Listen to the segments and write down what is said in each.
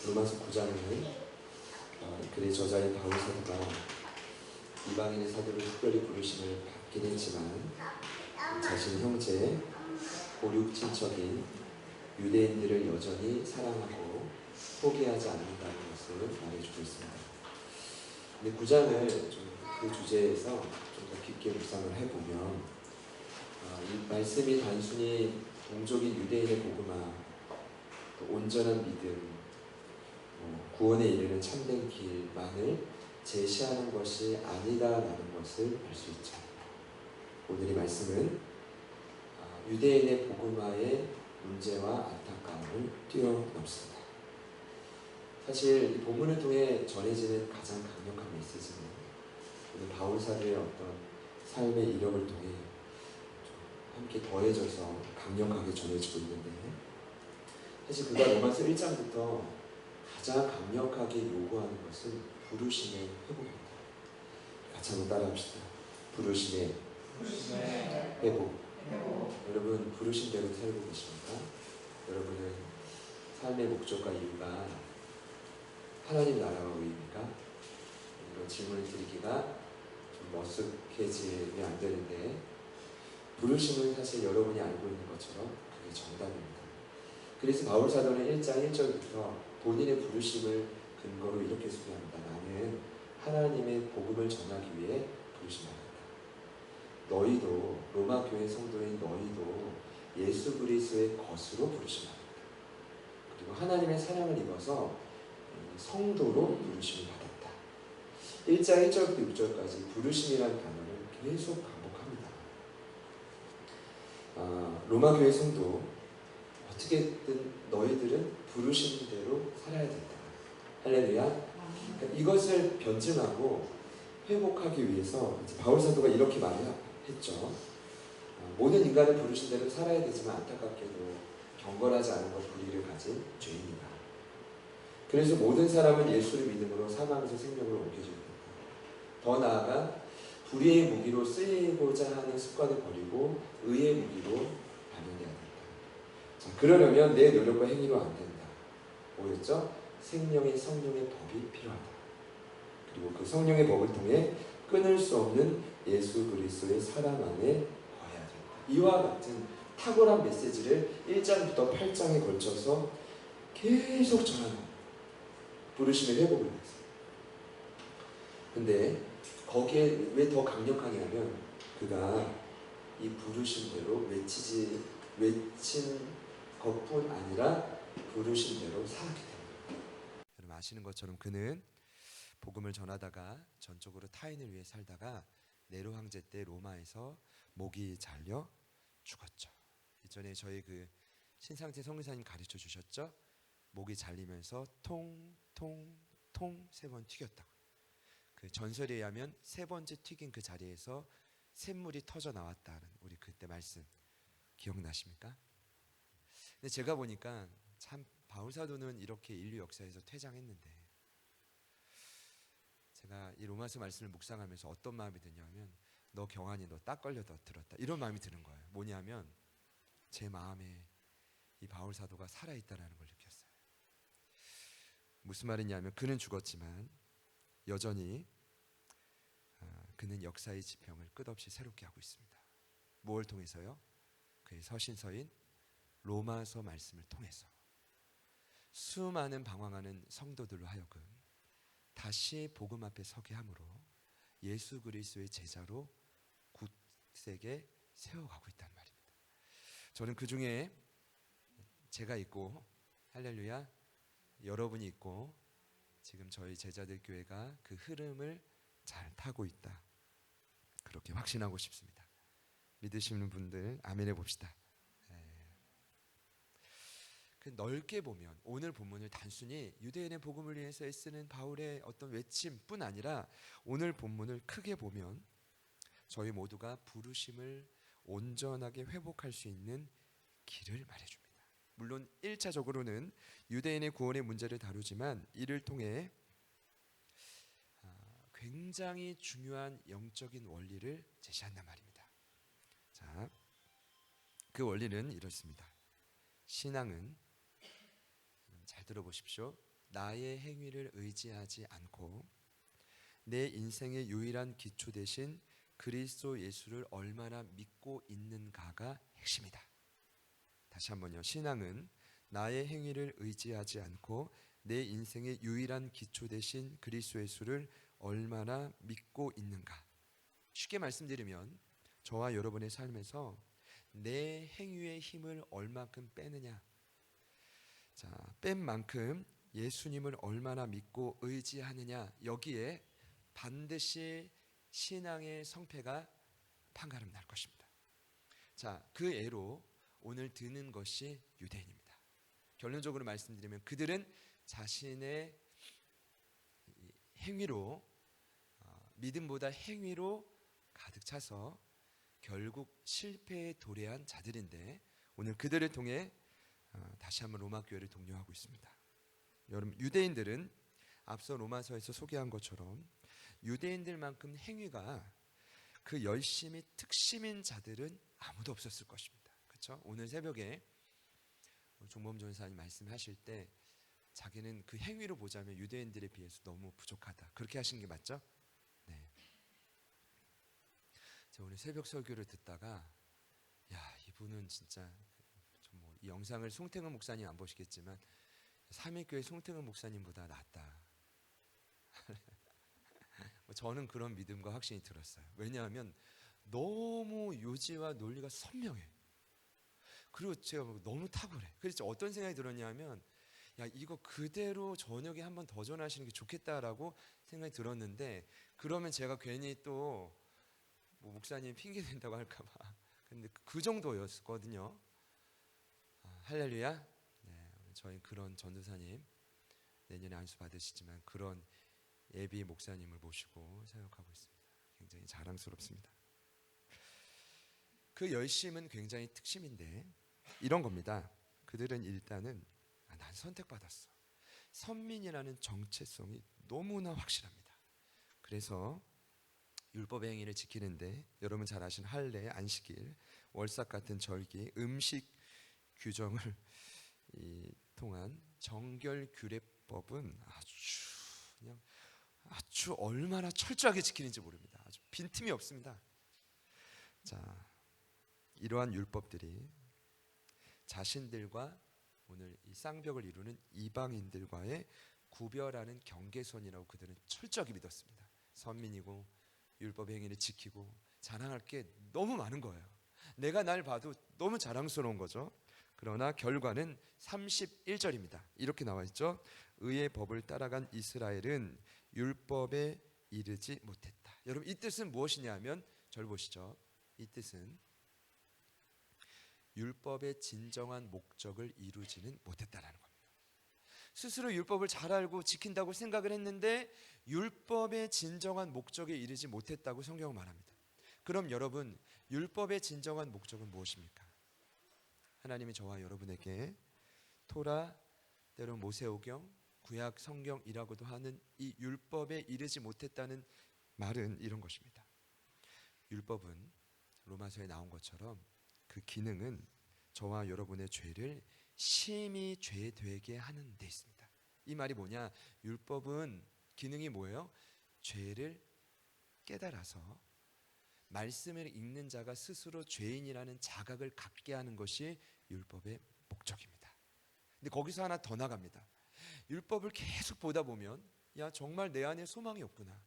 로마서 9장에는 글의 저자인 바울 사도가 이방인의 사도를 특별히 부르심을 받긴 했지만 자신의 형제, 고륙 친척인 유대인들을 여전히 사랑하고 포기하지 않는다는 것을 말해주고 있습니다. 근데 9장을 좀 그 주제에서 좀 더 깊게 묵상을 해보면 이 말씀이 단순히 동족인 유대인의 복음화, 또 온전한 믿음, 구원에 이르는 참된 길만을 제시하는 것이 아니다라는 것을 알 수 있죠. 오늘 이 말씀은 유대인의 복음화의 문제와 안타까움을 뛰어넘습니다. 사실 이 본문을 통해 전해지는 가장 강력한 메시지는 오늘 바울 사도의 어떤 삶의 이력을 통해 함께 더해져서 강력하게 전해지고 있는데, 사실 그가 로마서 1장부터 가장 강력하게 요구하는 것은 부르심의 회복입니다. 같이 한번 따라합시다. 부르심의 회복. 여러분 부르심대로 살고 계십니까? 여러분은 삶의 목적과 이유가 하나님 나라와 의입니까? 이런 질문을 드리기가 좀 머쓱해지면 안 되는데, 부르심은 사실 여러분이 알고 있는 것처럼 그게 정답입니다. 그래서 바울 사도는 1장 1절부터 본인의 부르심을 근거로 이렇게 소개합니다. 나는 하나님의 복음을 전하기 위해 부르심받았다. 너희도, 로마 교회 성도인 너희도 예수 그리스도의 것으로 부르심받았다. 그리고 하나님의 사랑을 입어서 성도로 부르심을 받았다. 1장 1절부터 6절까지 부르심이라는 단어를 계속 반복합니다. 로마 교회 성도, 어떻게든 너희들은 부르신 대로 살아야 된다. 할렐루야. 그러니까 이것을 변증하고 회복하기 위해서 바울 사도가 이렇게 말했죠. 모든 인간은 부르신 대로 살아야 되지만 안타깝게도 경건하지 않은 것 불의를 가진 죄인이다. 그래서 모든 사람은 예수를 믿음으로 사망에서 생명으로 옮겨져야 된다. 더 나아가 불의의 무기로 쓰이고자 하는 습관을 버리고 의의 무기로 발현해야 된다. 자, 그러려면 내 노력과 행위로 안 된다. 뭐였죠? 생명의 성령의 법이 필요하다. 그리고 그 성령의 법을 통해 끊을 수 없는 예수 그리스도의 사랑 안에 거해야 된다. 이와 같은 탁월한 메시지를 1장부터 8장에 걸쳐서 계속 전하는 부르심의 회복을 위해서. 근데 거기에 왜 더 강력하게 하면 그가 이 부르심대로 외친 것뿐 아니라 부르심대로 살았기 때문입니다. 여러분 아시는 것처럼 그는 복음을 전하다가 전적으로 타인을 위해 살다가 네로 황제 때 로마에서 목이 잘려 죽었죠. 예전에 저희 그 신상태 성교사님 가르쳐 주셨죠? 목이 잘리면서 통통통 3번 튀겼다고. 그 전설에 의하면 3번째 튀긴 그 자리에서 샘물이 터져 나왔다는 우리 그때 말씀 기억나십니까? 근데 제가 보니까 참 바울 사도는 이렇게 인류 역사에서 퇴장했는데, 제가 이 로마서 말씀을 묵상하면서 어떤 마음이 드냐면, 너 경환이 너 딱 걸려 너 들었다, 이런 마음이 드는 거예요. 뭐냐면 제 마음에 이 바울 사도가 살아있다라는 걸 느꼈어요. 무슨 말이냐면 그는 죽었지만 여전히 그는 역사의 지평을 끝없이 새롭게 하고 있습니다. 무엇을 통해서요? 그의 서신서인 로마서 말씀을 통해서 수많은 방황하는 성도들로 하여금 다시 복음 앞에 서게 함으로 예수 그리스도의 제자로 굳세게 세워가고 있단 말입니다. 저는 그 중에 제가 있고, 할렐루야, 여러분이 있고, 지금 저희 제자들 교회가 그 흐름을 잘 타고 있다, 그렇게 확신하고 싶습니다. 믿으시는 분들 아멘 해봅시다. 그 넓게 보면 오늘 본문을 단순히 유대인의 복음을 위해서 애쓰는 바울의 어떤 외침뿐 아니라 오늘 본문을 크게 보면 저희 모두가 부르심을 온전하게 회복할 수 있는 길을 말해줍니다. 물론 1차적으로는 유대인의 구원의 문제를 다루지만 이를 통해 굉장히 중요한 영적인 원리를 제시한단 말입니다. 자, 그 원리는 이렇습니다. 신앙은, 잘 들어보십시오, 나의 행위를 의지하지 않고 내 인생의 유일한 기초 대신 그리스도 예수를 얼마나 믿고 있는가가 핵심이다. 다시 한번요. 신앙은 나의 행위를 의지하지 않고 내 인생의 유일한 기초 대신 그리스도 예수를 얼마나 믿고 있는가. 쉽게 말씀드리면 저와 여러분의 삶에서 내 행위의 힘을 얼마큼 빼느냐, 자, 뺀 만큼 예수님을 얼마나 믿고 의지하느냐, 여기에 반드시 신앙의 성패가 판가름 날 것입니다. 자, 그 예로 오늘 드는 것이 유대인입니다. 결론적으로 말씀드리면 그들은 자신의 행위로, 믿음보다 행위로 가득 차서 결국 실패에 도래한 자들인데, 오늘 그들을 통해 다시 한번 로마 교회를 독려하고 있습니다. 여러분, 유대인들은 앞서 로마서에서 소개한 것처럼 유대인들만큼 행위가 그 열심이 특심인 자들은 아무도 없었을 것입니다. 그렇죠? 오늘 새벽에 종범 전사님 말씀하실 때 자기는 그 행위로 보자면 유대인들에 비해서 너무 부족하다, 그렇게 하신 게 맞죠? 네. 제가 오늘 새벽 설교를 듣다가 야, 이분은 진짜 이 영상을 송태근 목사님 안 보시겠지만 삼일교회 송태근 목사님보다 낫다. 저는 그런 믿음과 확신이 들었어요. 왜냐하면 너무 요지와 논리가 선명해. 그리고 제가 너무 탁월해. 그래서 어떤 생각이 들었냐면, 야, 이거 그대로 저녁에 한번 더 전하시는 게 좋겠다라고 생각이 들었는데, 그러면 제가 괜히 또 목사님 핑계 댄다고 할까봐. 근데 그 정도였거든요. 할렐루야. 네, 저희 그런 전도사님 내년에 안수 받으시지만 그런 예비 목사님을 모시고 사역하고 있습니다. 굉장히 자랑스럽습니다. 그 열심은 굉장히 특심인데 이런 겁니다. 그들은 일단은 난 선택받았어. 선민이라는 정체성이 너무나 확실합니다. 그래서 율법의 행위를 지키는데 여러분 잘 아시는 할례, 안식일, 월삭 같은 절기, 음식 규정을 통한 정결규례법은 아주 얼마나 철저하게 지키는지 모릅니다. 아주 빈틈이 없습니다. 자, 이러한 율법들이 자신들과 오늘 이 쌍벽을 이루는 이방인들과의 구별하는 경계선이라고 그들은 철저하게 믿었습니다. 선민이고 율법의 행위를 지키고 자랑할 게 너무 많은 거예요. 내가 날 봐도 너무 자랑스러운 거죠. 그러나 결과는 31절입니다. 이렇게 나와 있죠. 의의 법을 따라간 이스라엘은 율법에 이르지 못했다. 여러분, 이 뜻은 무엇이냐면 절 보시죠. 이 뜻은 율법의 진정한 목적을 이루지는 못했다라는 겁니다. 스스로 율법을 잘 알고 지킨다고 생각을 했는데 율법의 진정한 목적에 이르지 못했다고 성경은 말합니다. 그럼 여러분, 율법의 진정한 목적은 무엇입니까? 하나님이 저와 여러분에게 토라, 때론 모세오경, 구약 성경이라고도 하는 이 율법에 이르지 못했다는 말은 이런 것입니다. 율법은 로마서에 나온 것처럼 그 기능은 저와 여러분의 죄를 심히 죄되게 하는 데 있습니다. 이 말이 뭐냐? 율법은 기능이 뭐예요? 죄를 깨달아서 말씀을 읽는 자가 스스로 죄인이라는 자각을 갖게 하는 것이 율법의 목적입니다. 근데 거기서 하나 더 나갑니다. 율법을 계속 보다 보면 야, 정말 내 안에 소망이 없구나.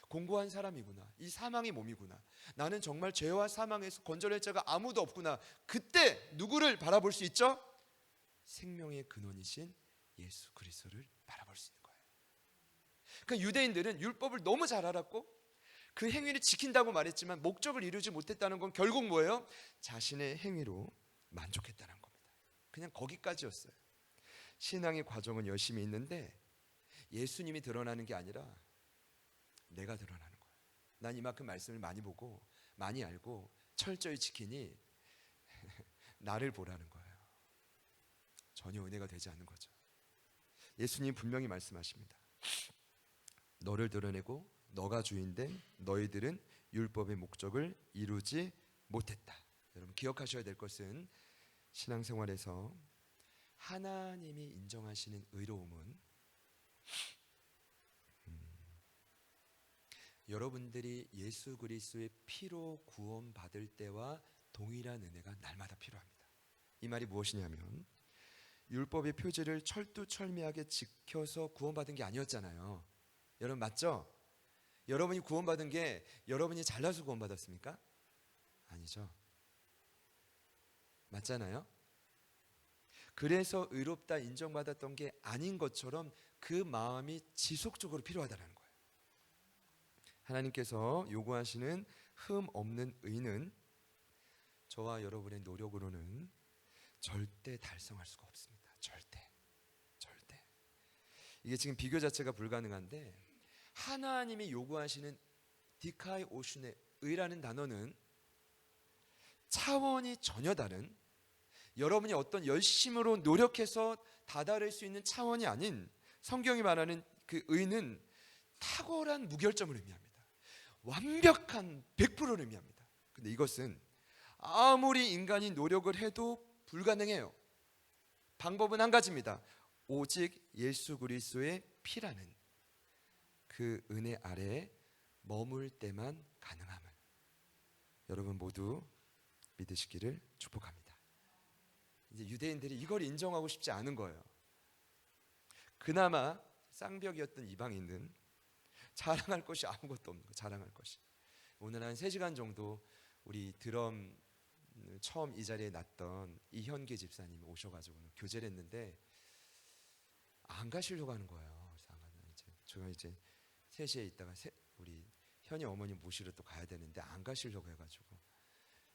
공고한 사람이구나. 이 사망이 몸이구나. 나는 정말 죄와 사망에서 건져낼 자가 아무도 없구나. 그때 누구를 바라볼 수 있죠? 생명의 근원이신 예수 그리스도를 바라볼 수 있는 거예요. 그러니까 유대인들은 율법을 너무 잘 알았고 그 행위를 지킨다고 말했지만 목적을 이루지 못했다는 건 결국 뭐예요? 자신의 행위로 만족했다는 겁니다. 그냥 거기까지였어요. 신앙의 과정은 열심히 있는데 예수님이 드러나는 게 아니라 내가 드러나는 거예요. 난 이만큼 말씀을 많이 보고 많이 알고 철저히 지키니 나를 보라는 거예요. 전혀 은혜가 되지 않는 거죠. 예수님 분명히 말씀하십니다. 너를 드러내고 너가 주인된 너희들은 율법의 목적을 이루지 못했다. 여러분 기억하셔야 될 것은 신앙생활에서 하나님이 인정하시는 의로움은 여러분들이 예수 그리스도의 피로 구원받을 때와 동일한 은혜가 날마다 필요합니다. 이 말이 무엇이냐면 율법의 표지를 철두철미하게 지켜서 구원받은 게 아니었잖아요. 여러분 맞죠? 여러분이 구원받은 게 여러분이 잘나서 구원받았습니까? 아니죠. 맞잖아요. 그래서 의롭다 인정받았던 게 아닌 것처럼 그 마음이 지속적으로 필요하다는 거예요. 하나님께서 요구하시는 흠 없는 의는 저와 여러분의 노력으로는 절대 달성할 수가 없습니다. 절대. 이게 지금 비교 자체가 불가능한데, 하나님이 요구하시는 디카이 오슌의 의라는 단어는 차원이 전혀 다른, 여러분이 어떤 열심으로 노력해서 다다를 수 있는 차원이 아닌, 성경이 말하는 그 의는 탁월한 무결점을 의미합니다. 완벽한 100%를 의미합니다. 근데 이것은 아무리 인간이 노력을 해도 불가능해요. 방법은 한 가지입니다. 오직 예수 그리스도의 피라는 그 은혜 아래에 머물 때만 가능함을 여러분 모두 믿으시기를 축복합니다. 이제 유대인들이 이걸 인정하고 싶지 않은 거예요. 그나마 쌍벽이었던 이방인은 자랑할 것이 아무것도 없는 거예요. 자랑할 것이. 오늘 한 3시간 정도 우리 드럼 처음 이 자리에 났던 이현기 집사님이 오셔가지고 교제를 했는데 안 가시려고 하는 거예요. 그래서 제가 이제 3시에 있다가 우리 현이 어머니 모시러 또 가야 되는데 안 가시려고 해가지고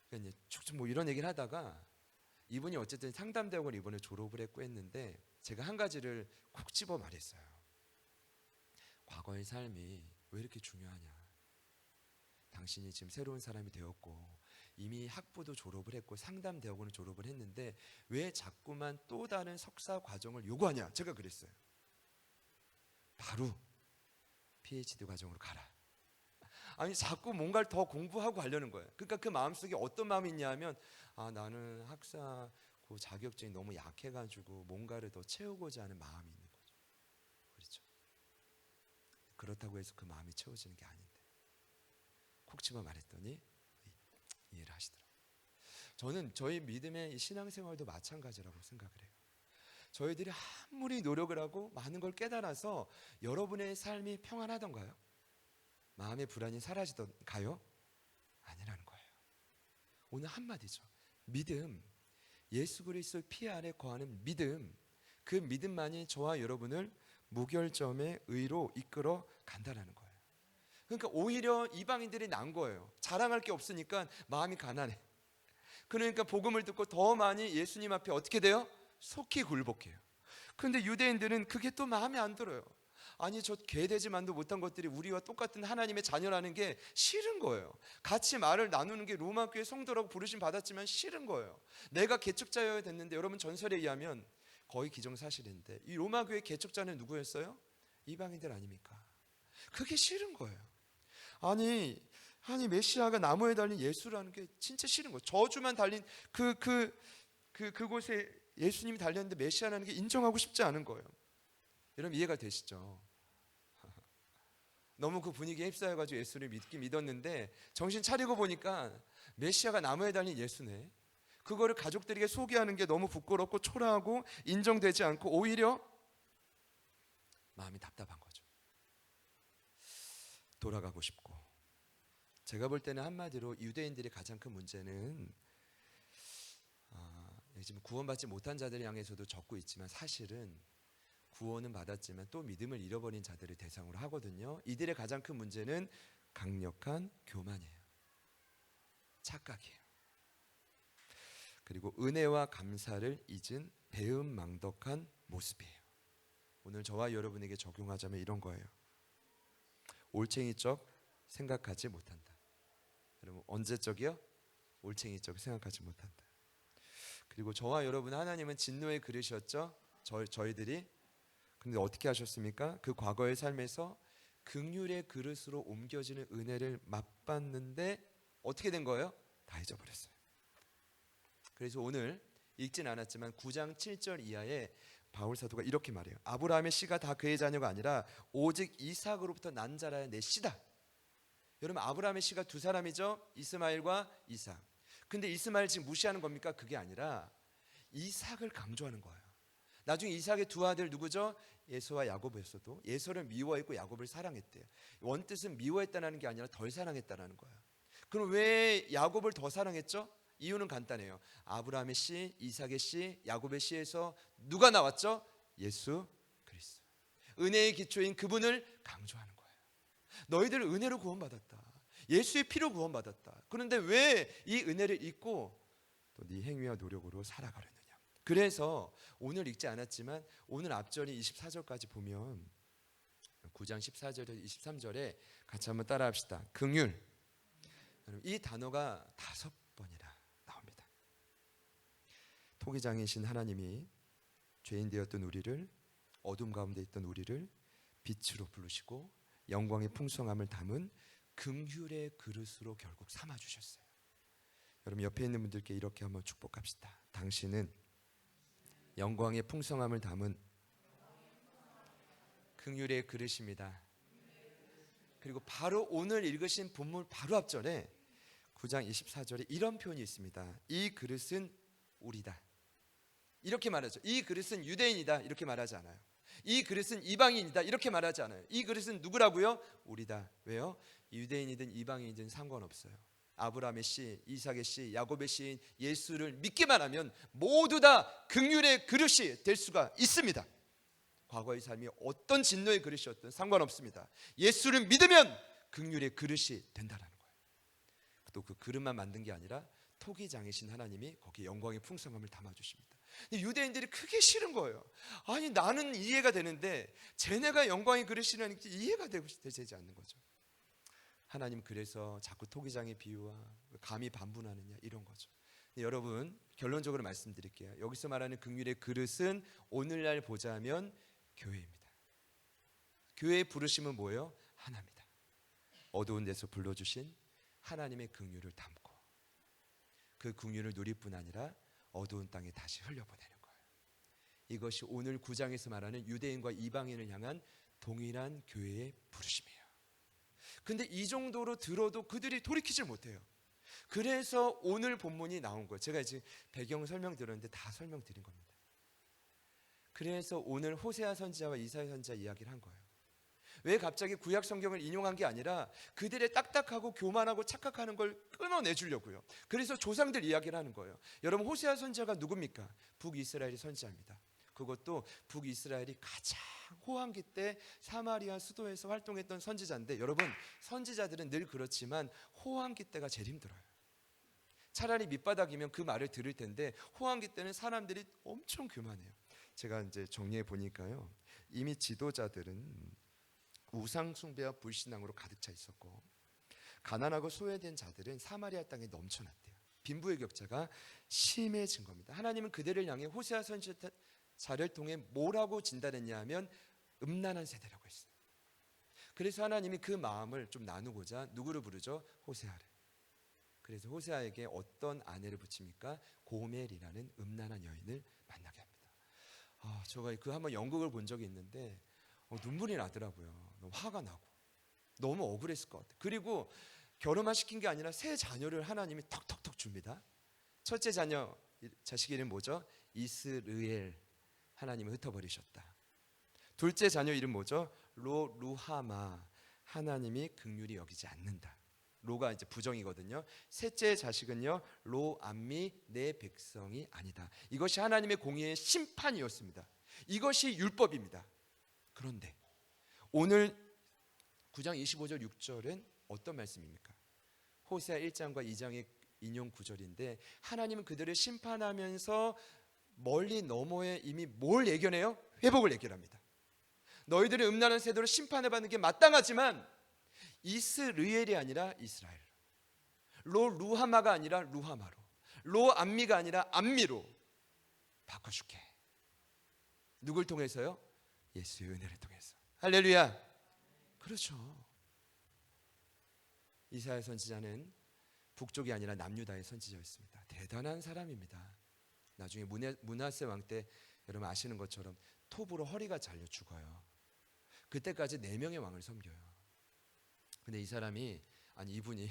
그러니까 이제 쭉쭉 뭐 이런 얘기를 하다가 이분이 어쨌든 상담대학원 이번에 졸업을 했고 했는데 제가 한 가지를 콕 집어 말했어요. 과거의 삶이 왜 이렇게 중요하냐. 당신이 지금 새로운 사람이 되었고 이미 학부도 졸업을 했고 상담대학원을 졸업을 했는데 왜 자꾸만 또 다른 석사 과정을 요구하냐. 제가 그랬어요. 바로 PhD 과정으로 가라. 아니 자꾸 뭔가를 더 공부하고 하려는 거예요. 그러니까 그 마음속에 어떤 마음이 있냐 하면 나는 학사 그 자격증이 너무 약해가지고 뭔가를 더 채우고자 하는 마음이 있는 거죠. 그렇죠. 그렇다고 해서 그 마음이 채워지는 게 아닌데 콕 집어 말했더니 이해를 하시더라고요. 저는 저희 믿음의 신앙생활도 마찬가지라고 생각을 해요. 저희들이 아무리 노력을 하고 많은 걸 깨달아서 여러분의 삶이 평안하던가요? 마음의 불안이 사라지던가요? 아니라는 거예요. 오늘 한마디죠. 믿음, 예수 그리스도의 피 아래 거하는 믿음, 그 믿음만이 저와 여러분을 무결점의 의로 이끌어 간다는 거예요. 그러니까 오히려 이방인들이 난 거예요. 자랑할 게 없으니까 마음이 가난해. 그러니까 복음을 듣고 더 많이 예수님 앞에 어떻게 돼요? 속히 굴복해요. 그런데 유대인들은 그게 또 마음에 안 들어요. 아니 저 개되지만도 못한 것들이 우리와 똑같은 하나님의 자녀라는 게 싫은 거예요. 같이 말을 나누는 게 로마교회 성도라고 부르심 받았지만 싫은 거예요. 내가 개척자여야 됐는데 여러분 전설에 의하면 거의 기정사실인데 이 로마교회 개척자는 누구였어요? 이방인들 아닙니까? 그게 싫은 거예요. 아니 메시아가 나무에 달린 예수라는 게 진짜 싫은 거예요. 저주만 달린 그곳에 예수님이 달렸는데 메시아라는 게 인정하고 싶지 않은 거예요. 여러분 이해가 되시죠? 너무 그 분위기에 휩싸여가지고 예수를 믿었는데 정신 차리고 보니까 메시아가 나무에 달린 예수네. 그거를 가족들에게 소개하는 게 너무 부끄럽고 초라하고 인정되지 않고 오히려 마음이 답답한 거죠. 돌아가고 싶고. 제가 볼 때는 한마디로 유대인들의 가장 큰 문제는 지금 구원받지 못한 자들 향해서도 적고 있지만 사실은 구원은 받았지만 또 믿음을 잃어버린 자들을 대상으로 하거든요. 이들의 가장 큰 문제는 강력한 교만이에요. 착각이에요. 그리고 은혜와 감사를 잊은 배은망덕한 모습이에요. 오늘 저와 여러분에게 적용하자면 이런 거예요. 올챙이적 생각하지 못한다. 여러분 언제적이요? 올챙이적 생각하지 못한다. 그리고 저와 여러분 하나님은 진노의 그릇이었죠. 저희들이. 근데 어떻게 하셨습니까? 그 과거의 삶에서 긍휼의 그릇으로 옮겨지는 은혜를 맛봤는데 어떻게 된 거예요? 다 잊어버렸어요. 그래서 오늘 읽진 않았지만 9장 7절 이하에 바울 사도가 이렇게 말해요. 아브라함의 씨가 다 그의 자녀가 아니라 오직 이삭으로부터 난 자라야 내 씨다. 여러분 아브라함의 씨가 두 사람이죠. 이스마엘과 이삭. 근데 이스마엘 지금 무시하는 겁니까? 그게 아니라 이삭을 강조하는 거예요. 나중에 이삭의 두 아들 누구죠? 예서와 야곱이었어도 예서를 미워했고 야곱을 사랑했대요. 원뜻은 미워했다는 게 아니라 덜 사랑했다는 거예요. 그럼 왜 야곱을 더 사랑했죠? 이유는 간단해요. 아브라함의 씨, 이삭의 씨, 야곱의 씨에서 누가 나왔죠? 예수 그리스도. 은혜의 기초인 그분을 강조하는 거예요. 너희들 은혜로 구원받았다. 예수의 피로 구원받았다. 그런데 왜 이 은혜를 잊고 또 네 행위와 노력으로 살아가려느냐. 그래서 오늘 읽지 않았지만 오늘 앞절이 24절까지 보면 9장 14절에서 23절에 같이 한번 따라합시다. 긍휼. 이 단어가 5번이나 나옵니다. 토기장이신 하나님이 죄인 되었던 우리를, 어둠 가운데 있던 우리를 빛으로 부르시고 영광의 풍성함을 담은 긍휼의 그릇으로 결국 삼아주셨어요. 여러분 옆에 있는 분들께 이렇게 한번 축복합시다. 당신은 영광의 풍성함을 담은 긍휼의 그릇입니다. 그리고 바로 오늘 읽으신 본문 바로 앞절에 9장 24절에 이런 표현이 있습니다. 이 그릇은 우리다. 이렇게 말하죠. 이 그릇은 유대인이다. 이렇게 말하지 않아요. 이 그릇은 이방인이다. 이렇게 말하지 않아요. 이 그릇은 누구라고요? 우리다. 왜요? 유대인이든 이방인이든 상관없어요. 아브라함의 씨, 이삭의 씨, 야곱의 씨인 예수를 믿기만 하면 모두 다 긍휼의 그릇이 될 수가 있습니다. 과거의 삶이 어떤 진노의 그릇이었든 상관없습니다. 예수를 믿으면 긍휼의 그릇이 된다는 거예요. 또 그 그릇만 만든 게 아니라 토기장이신 하나님이 거기에 영광의 풍성함을 담아주십니다. 유대인들이 크게 싫은 거예요. 아니 나는 이해가 되는데 쟤네가 영광의 그릇이라는 게 이해가 되지 않는 거죠. 하나님 그래서 자꾸 토기장의 비유와 감히 반분하느냐 이런 거죠. 여러분 결론적으로 말씀드릴게요. 여기서 말하는 긍휼의 그릇은 오늘날 보자면 교회입니다. 교회의 부르심은 뭐예요? 하나입니다. 어두운 데서 불러주신 하나님의 긍휼을 담고 그 긍휼을 누릴 뿐 아니라 어두운 땅에 다시 흘려보내는 거예요. 이것이 오늘 9장에서 말하는 유대인과 이방인을 향한 동일한 교회의 부르심이에요. 근데 이 정도로 들어도 그들이 돌이키질 못해요. 그래서 오늘 본문이 나온 거예요. 제가 지금 배경 설명드렸는데 다 설명드린 겁니다. 그래서 오늘 호세아 선지자와 이사야 선지자 이야기를 한 거예요. 왜 갑자기 구약 성경을 인용한 게 아니라 그들의 딱딱하고 교만하고 착각하는 걸 끊어내주려고요. 그래서 조상들 이야기를 하는 거예요. 여러분 호세아 선지자가 누굽니까? 북이스라엘의 선지자입니다. 그것도 북이스라엘이 가장 호황기 때 사마리아 수도에서 활동했던 선지자인데 여러분 선지자들은 늘 그렇지만 호황기 때가 제일 힘들어요. 차라리 밑바닥이면 그 말을 들을 텐데 호황기 때는 사람들이 엄청 교만해요. 제가 이제 정리해 보니까요. 이미 지도자들은 우상 숭배와 불신앙으로 가득 차 있었고 가난하고 소외된 자들은 사마리아 땅에 넘쳐났대요. 빈부의 격차가 심해진 겁니다. 하나님은 그들을 향해 호세아 선지자를 통해 뭐라고 진단했냐 하면 음란한 세대라고 했어요. 그래서 하나님이 그 마음을 좀 나누고자 누구를 부르죠? 호세아를. 그래서 호세아에게 어떤 아내를 붙입니까? 고멜이라는 음란한 여인을 만나게 합니다. 제가 그 한번 연극을 본 적이 있는데 눈물이 나더라고요. 너무 화가 나고 너무 억울했을 것 같아요. 그리고 결혼만 시킨 게 아니라 새 자녀를 하나님이 턱턱턱 줍니다. 첫째 자녀 자식 이름 뭐죠? 이스르엘. 하나님은 흩어버리셨다. 둘째 자녀 이름 뭐죠? 루하마. 하나님이 긍휼히 여기지 않는다. 로가 이제 부정이거든요. 셋째 자식은요, 로암미 내 백성이 아니다. 이것이 하나님의 공의의 심판이었습니다. 이것이 율법입니다. 그런데 오늘 9장 25절 6절은 어떤 말씀입니까? 호세아 1장과 2장의 인용 구절인데 하나님은 그들을 심판하면서 멀리 너머에 이미 뭘 예견해요? 회복을 예견합니다. 너희들의 음란한 세대로 심판을 받는 게 마땅하지만 이스르엘이 아니라 이스라엘로, 루하마가 아니라 루하마로, 로암미가 아니라 암미로 바꿔줄게. 누굴 통해서요? 예수의 은혜를 통해서. 할렐루야. 그렇죠. 이사야 선지자는 북쪽이 아니라 남유다의 선지자였습니다. 대단한 사람입니다. 나중에 므낫세 왕 때 여러분 아시는 것처럼 톱으로 허리가 잘려 죽어요. 그때까지 4명의 왕을 섬겨요. 근데 이 사람이 아니 이분이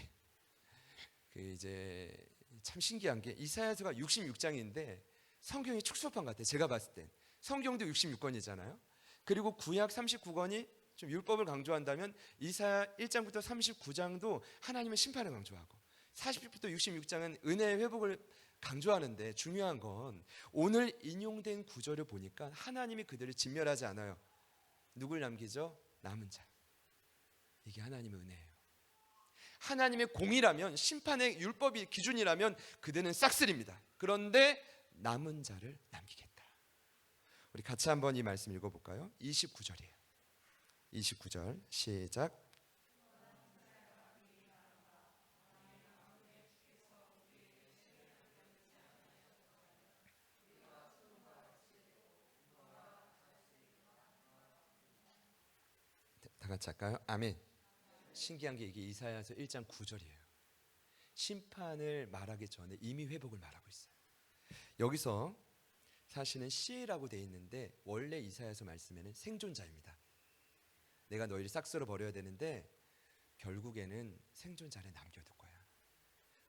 이제 참 신기한 게 이사야서가 66장인데 성경이 축소판 같아요. 제가 봤을 땐 성경도 66권이잖아요. 그리고 구약 39권이 좀 율법을 강조한다면 이사야 1장부터 39장도 하나님의 심판을 강조하고 40절부터 66장은 은혜의 회복을 강조하는데 중요한 건 오늘 인용된 구절을 보니까 하나님이 그들을 진멸하지 않아요. 누굴 남기죠? 남은 자. 이게 하나님의 은혜예요. 하나님의 공의라면 심판의 율법이 기준이라면 그들은 싹쓸입니다. 그런데 남은 자를 남기겠다. 우리 같이 한번 이 말씀 읽어볼까요? 29절이에요. 29절 시작. 다 같이 할까요? 아멘. 신기한 게 이게 이사야서 1장 9절이에요. 심판을 말하기 전에 이미 회복을 말하고 있어요. 여기서 사실은 씨라고 되어 있는데 원래 이사야서 말씀에는 생존자입니다. 내가 너희를 싹쓸어 버려야 되는데 결국에는 생존자를 남겨둘 거야.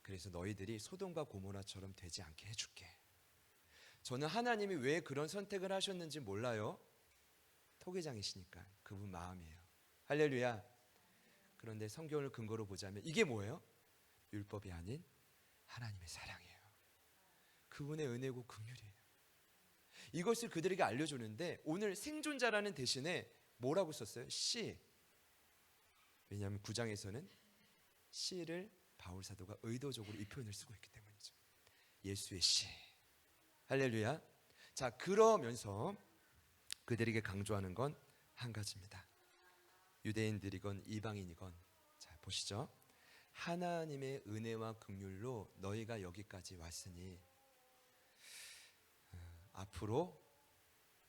그래서 너희들이 소돔과 고모라처럼 되지 않게 해줄게. 저는 하나님이 왜 그런 선택을 하셨는지 몰라요. 토기장이시니까 그분 마음이에요. 할렐루야. 그런데 성경을 근거로 보자면 이게 뭐예요? 율법이 아닌 하나님의 사랑이에요. 그분의 은혜고 긍휼이에요. 이것을 그들에게 알려주는데 오늘 생존자라는 대신에 뭐라고 썼어요? 씨. 왜냐하면 9장에서는 씨를 바울 사도가 의도적으로 이 표현을 쓰고 있기 때문이죠. 예수의 씨. 할렐루야. 자, 그러면서 그들에게 강조하는 건 한 가지입니다. 유대인들이건 이방인이건 자 보시죠. 하나님의 은혜와 긍휼로 너희가 여기까지 왔으니 앞으로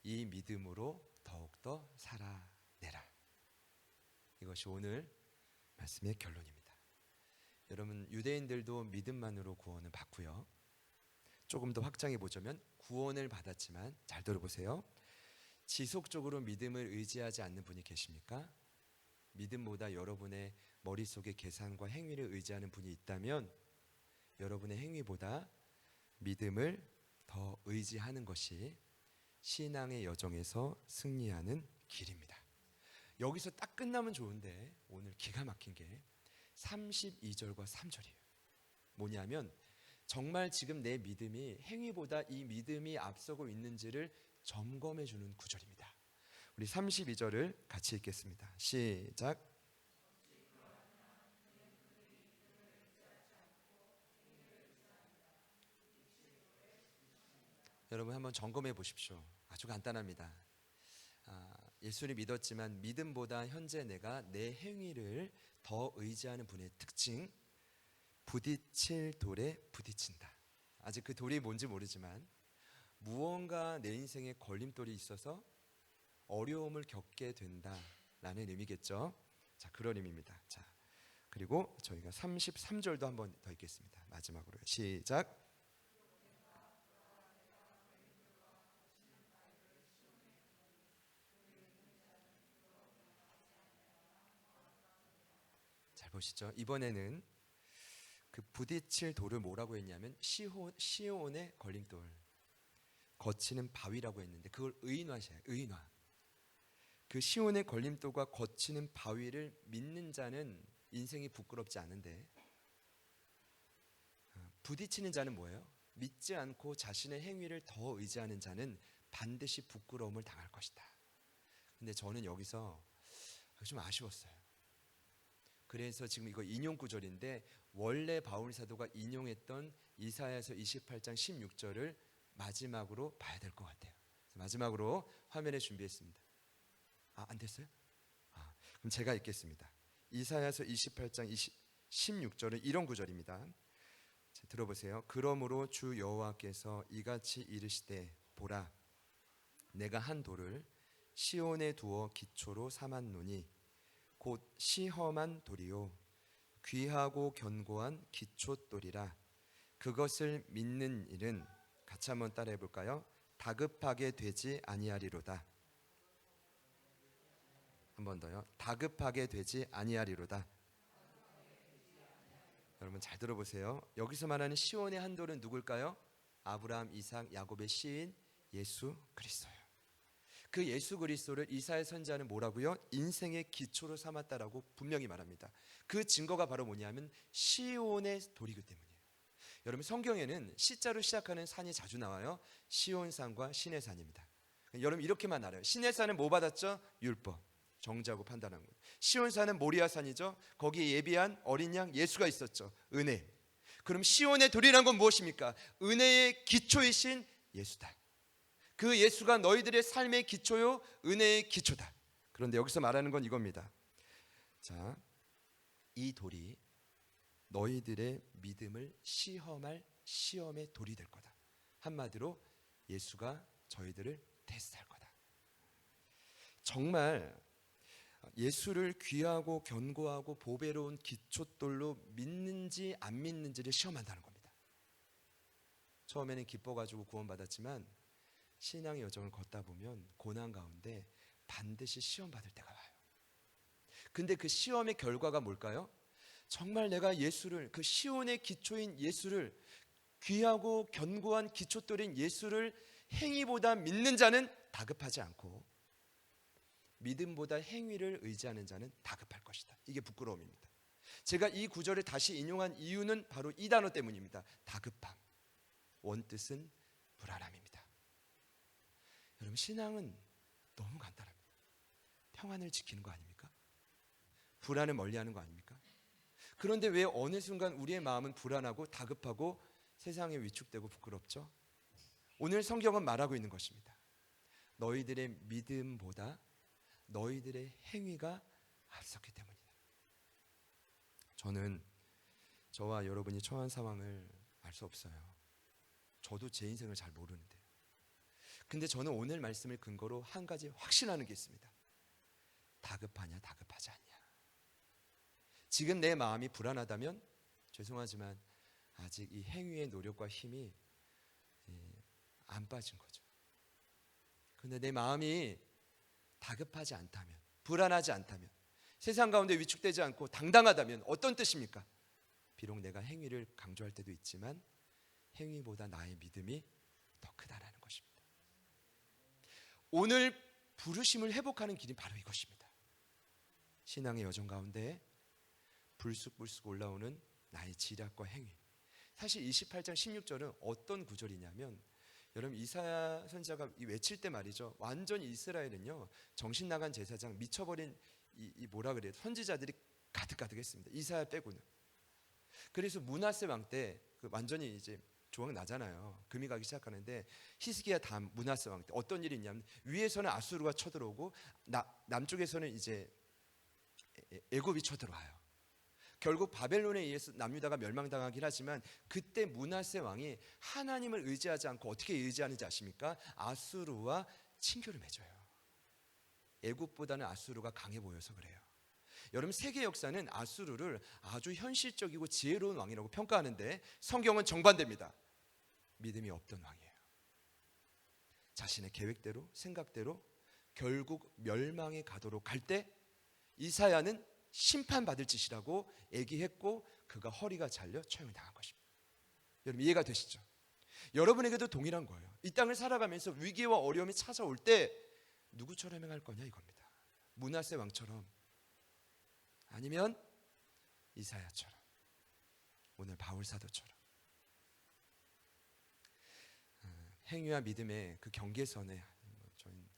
이 믿음으로 더욱더 살아내라. 이것이 오늘 말씀의 결론입니다. 여러분 유대인들도 믿음만으로 구원을 받고요. 조금 더 확장해 보자면 구원을 받았지만 잘 들어보세요. 지속적으로 믿음을 의지하지 않는 분이 계십니까? 믿음보다 여러분의 머릿속의 계산과 행위를 의지하는 분이 있다면 여러분의 행위보다 믿음을 더 의지하는 것이 신앙의 여정에서 승리하는 길입니다. 여기서 딱 끝나면 좋은데 오늘 기가 막힌 게 32절과 3절이에요. 뭐냐면 정말 지금 내 믿음이 행위보다 이 믿음이 앞서고 있는지를 점검해 주는 구절입니다. 우리 32절을 같이 읽겠습니다. 시작. 여러분 한번 점검해 보십시오. 아주 간단합니다. 예수를 믿었지만 믿음보다 현재 내가 내 행위를 더 의지하는 분의 특징, 부딪힐 돌에 부딪힌다. 아직 그 돌이 뭔지 모르지만 무언가 내 인생에 걸림돌이 있어서 어려움을 겪게 된다라는 의미겠죠. 자, 그런 의미입니다. 자, 그리고 저희가 33절도 한번 더 읽겠습니다. 마지막으로 시작. 잘 보시죠. 이번에는 그 부딪힐 돌을 뭐라고 했냐면 시온의 걸림돌, 거치는 바위라고 했는데 그걸 의인화시켜요. 의인화. 그 시온의 걸림돌과 거치는 바위를 믿는 자는 인생이 부끄럽지 않은데 부딪히는 자는 뭐예요? 믿지 않고 자신의 행위를 더 의지하는 자는 반드시 부끄러움을 당할 것이다. 근데 저는 여기서 좀 아쉬웠어요. 그래서 지금 이거 인용 구절인데 원래 바울 사도가 인용했던 이사야서 28장 16절을 마지막으로 봐야 될 것 같아요. 마지막으로 화면에 준비했습니다. 안 됐어요? 그럼 제가 읽겠습니다. 이사야서 28장 16절은 이런 구절입니다. 자, 들어보세요. 그러므로 주 여호와께서 이같이 이르시되 보라 내가 한 돌을 시온에 두어 기초로 삼았노니 곧 시험한 돌이요 귀하고 견고한 기초돌이라 그것을 믿는 일은 같이 한번 따라해 볼까요? 다급하게 되지 아니하리로다. 한 번 더요. 다급하게 되지 아니하리로다. 여러분 잘 들어보세요. 여기서 말하는 시온의 한 돌은 누굴까요? 아브라함, 이삭, 야곱의 시인 예수 그리스도예요. 그 예수 그리스도를 이사야 선지자는 뭐라고요? 인생의 기초로 삼았다라고 분명히 말합니다. 그 증거가 바로 뭐냐면 시온의 돌이기 때문이에요. 여러분 성경에는 시자로 시작하는 산이 자주 나와요. 시온산과 시내산입니다. 여러분 이렇게만 알아요. 시내산은 뭐 받았죠? 율법, 정죄하고 판단한 것. 시온산은 모리아산이죠. 거기에 예비한 어린 양 예수가 있었죠. 은혜. 그럼 시온의 돌이란 건 무엇입니까? 은혜의 기초이신 예수다. 그 예수가 너희들의 삶의 기초요, 은혜의 기초다. 그런데 여기서 말하는 건 이겁니다. 자, 이 돌이 너희들의 믿음을 시험할 시험의 돌이 될 거다. 한마디로 예수가 저희들을 테스트할 거다. 정말 예수를 귀하고 견고하고 보배로운 기초돌로 믿는지 안 믿는지를 시험한다는 겁니다. 처음에는 기뻐가지고 구원받았지만 신앙의 여정을 걷다 보면 고난 가운데 반드시 시험받을 때가 와요. 근데 그 시험의 결과가 뭘까요? 정말 내가 예수를, 그 시온의 기초인 예수를, 귀하고 견고한 기초돌인 예수를 행위보다 믿는 자는 다급하지 않고 믿음보다 행위를 의지하는 자는 다급할 것이다. 이게 부끄러움입니다. 제가 이 구절을 다시 인용한 이유는 바로 이 단어 때문입니다. 다급함. 원뜻은 불안함입니다. 여러분 신앙은 너무 간단합니다. 평안을 지키는 거 아닙니까? 불안을 멀리하는 거 아닙니까? 그런데 왜 어느 순간 우리의 마음은 불안하고 다급하고 세상에 위축되고 부끄럽죠? 오늘 성경은 말하고 있는 것입니다. 너희들의 믿음보다 너희들의 행위가 앞섰기 때문이다. 저는 저와 여러분이 처한 상황을 알 수 없어요. 저도 제 인생을 잘 모르는데. 근데 저는 오늘 말씀을 근거로 한 가지 확신하는 게 있습니다. 다급하냐 다급하지 않냐. 지금 내 마음이 불안하다면 죄송하지만 아직 이 행위의 노력과 힘이 안 빠진 거죠. 근데 내 마음이 다급하지 않다면, 불안하지 않다면, 세상 가운데 위축되지 않고 당당하다면 어떤 뜻입니까? 비록 내가 행위를 강조할 때도 있지만 행위보다 나의 믿음이 더 크다라는 것입니다. 오늘 부르심을 회복하는 길이 바로 이것입니다. 신앙의 여정 가운데 불쑥불쑥 올라오는 나의 지략과 행위. 사실 28장 16절은 어떤 구절이냐면 여러분 이사야 선지자가 외칠 때 말이죠. 완전히 이스라엘은요 정신 나간 제사장 미쳐버린 이 뭐라 그래요? 선지자들이 가득가득했습니다. 이사야 빼고는. 그래서 므낫세 왕 때 그 완전히 이제 조각 나잖아요. 금이 가기 시작하는데 히스기야 다음 므낫세 왕 때 어떤 일이 있냐면 위에서는 아수르가 쳐들어오고 남쪽에서는 이제 애굽이 쳐들어와요. 결국 바벨론에 의해서 남유다가 멸망당하긴 하지만 그때 므낫세 왕이 하나님을 의지하지 않고 어떻게 의지하는지 아십니까? 아수르와 친교를 맺어요. 애굽보다는 아수르가 강해 보여서 그래요. 여러분 세계 역사는 아수르를 아주 현실적이고 지혜로운 왕이라고 평가하는데 성경은 정반대입니다. 믿음이 없던 왕이에요. 자신의 계획대로 생각대로 결국 멸망에 가도록 할 때 이사야는 심판받을 짓이라고 얘기했고 그가 허리가 잘려 처형을 당한 것입니다. 여러분 이해가 되시죠? 여러분에게도 동일한 거예요. 이 땅을 살아가면서 위기와 어려움이 찾아올 때 누구처럼 행할 거냐 이겁니다. 므낫세 왕처럼 아니면 이사야처럼 오늘 바울 사도처럼 행위와 믿음의 그 경계선에 저희는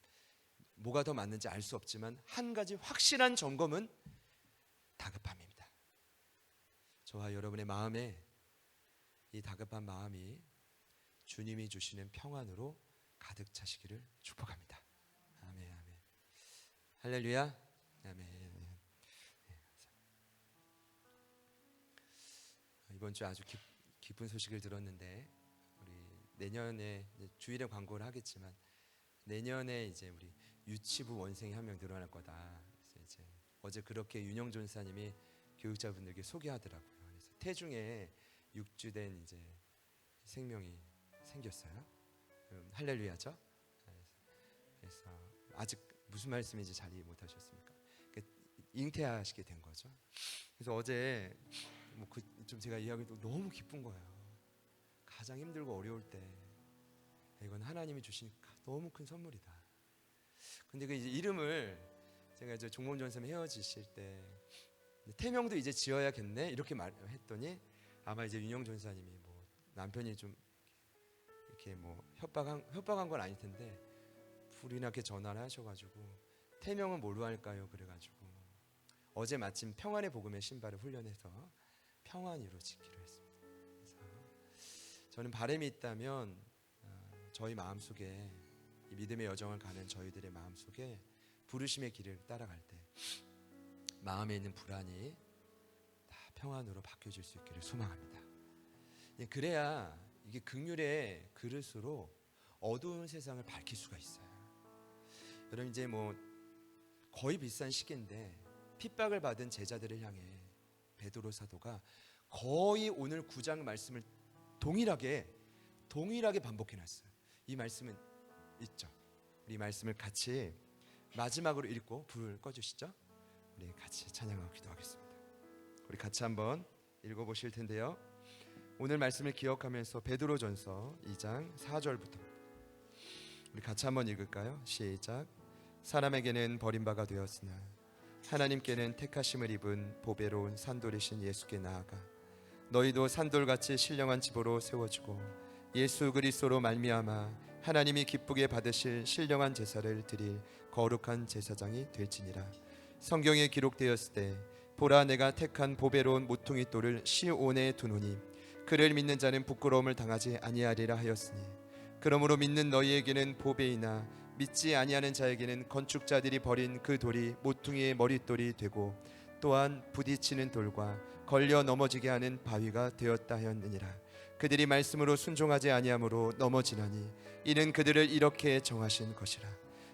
뭐가 더 맞는지 알 수 없지만 한 가지 확실한 점검은 다급함입니다. 저와 여러분의 마음에 이 다급한 마음이 주님이 주시는 평안으로 가득 차시기를 축복합니다. 아멘, 아멘. 할렐루야. 아멘. 이번 주에 아주 기쁜 소식을 들었는데 우리 내년에 주일에 광고를 하겠지만 내년에 이제 우리 유치부 원생이 한 명 늘어날 거다. 그래서 이제 어제 그렇게 윤영 전사님이 교육자분들께 소개하더라고요. 그래서 태중에 6주 된 이제 생명이 생겼어요. 할렐루야죠. 그래서 아직 무슨 말씀인지 잘 이해 못하셨습니까? 잉태하시게 된 거죠. 그래서 어제 뭐 그 좀 제가 이야기도 너무 기쁜 거예요. 가장 힘들고 어려울 때 이건 하나님이 주신 너무 큰 선물이다. 근데 그 이제 이름을 제가 이제 종범 전사님 헤어지실 때 태명도 이제 지어야겠네 이렇게 말했더니 아마 이제 윤영 전사님이 뭐 남편이 좀 이렇게 뭐 협박한 건 아닐 텐데 불이나 이렇게 전화를 하셔가지고 태명은 뭘로 할까요? 그래가지고 어제 마침 평안의 복음의 신발을 훈련해서 평안이로 짓기로 했습니다. 그래서 저는 바람이 있다면 저희 마음속에 이 믿음의 여정을 가는 저희들의 마음속에 부르심의 길을 따라갈 때 마음에 있는 불안이 다 평안으로 바뀌어질 수 있기를 소망합니다. 그래야 이게 긍휼의 그릇으로 어두운 세상을 밝힐 수가 있어요. 여러분 이제 뭐 거의 비슷한 시기인데 핍박을 받은 제자들을 향해 베드로 사도가 거의 오늘 9장 말씀을 동일하게 반복해놨어요. 이 말씀은 있죠. 우리 이 말씀을 같이 마지막으로 읽고 불을 꺼주시죠. 우리 같이 찬양하고 기도하겠습니다. 우리 같이 한번 읽어보실 텐데요. 오늘 말씀을 기억하면서 베드로전서 2장 4절부터 우리 같이 한번 읽을까요? 시작. 사람에게는 버림바가 되었으나 하나님께는 택하심을 입은 보배로운 산돌이신 예수께 나아가 너희도 산돌같이 신령한 집으로 세워지고 예수 그리스도로 말미암아 하나님이 기쁘게 받으실 신령한 제사를 드릴 거룩한 제사장이 될지니라. 성경에 기록되었을 때 보라 내가 택한 보배로운 모퉁이 돌을 시온에 두노니 그를 믿는 자는 부끄러움을 당하지 아니하리라 하였으니 그러므로 믿는 너희에게는 보배이나 믿지 아니하는 자에게는 건축자들이 버린 그 돌이 모퉁이의 머릿돌이 되고 또한 부딪히는 돌과 걸려 넘어지게 하는 바위가 되었다 하였느니라. 그들이 말씀으로 순종하지 아니하므로 넘어지나니 이는 그들을 이렇게 정하신 것이라.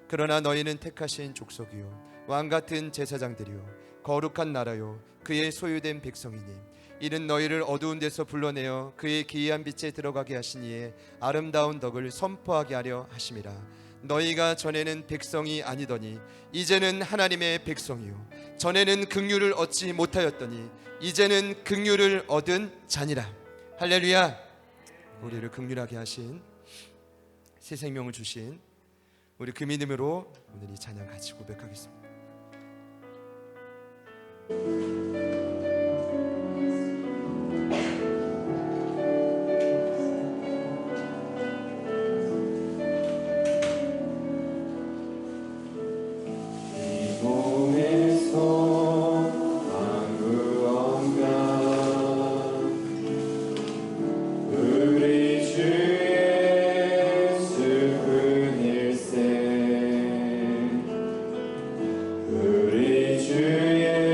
그러나 너희는 택하신 족속이요 왕같은 제사장들이요 거룩한 나라요 그의 소유된 백성이니 이는 너희를 어두운 데서 불러내어 그의 기이한 빛에 들어가게 하신 이의 아름다운 덕을 선포하게 하려 하심이라. 너희가 전에는 백성이 아니더니 이제는 하나님의 백성이요 전에는 긍휼을 얻지 못하였더니 이제는 긍휼을 얻은 자니라. 할렐루야. 우리를 긍휼하게 하신 새 생명을 주신 우리 그 믿음으로 오늘 이 찬양 같이 고백하겠습니다. 우리 주 예수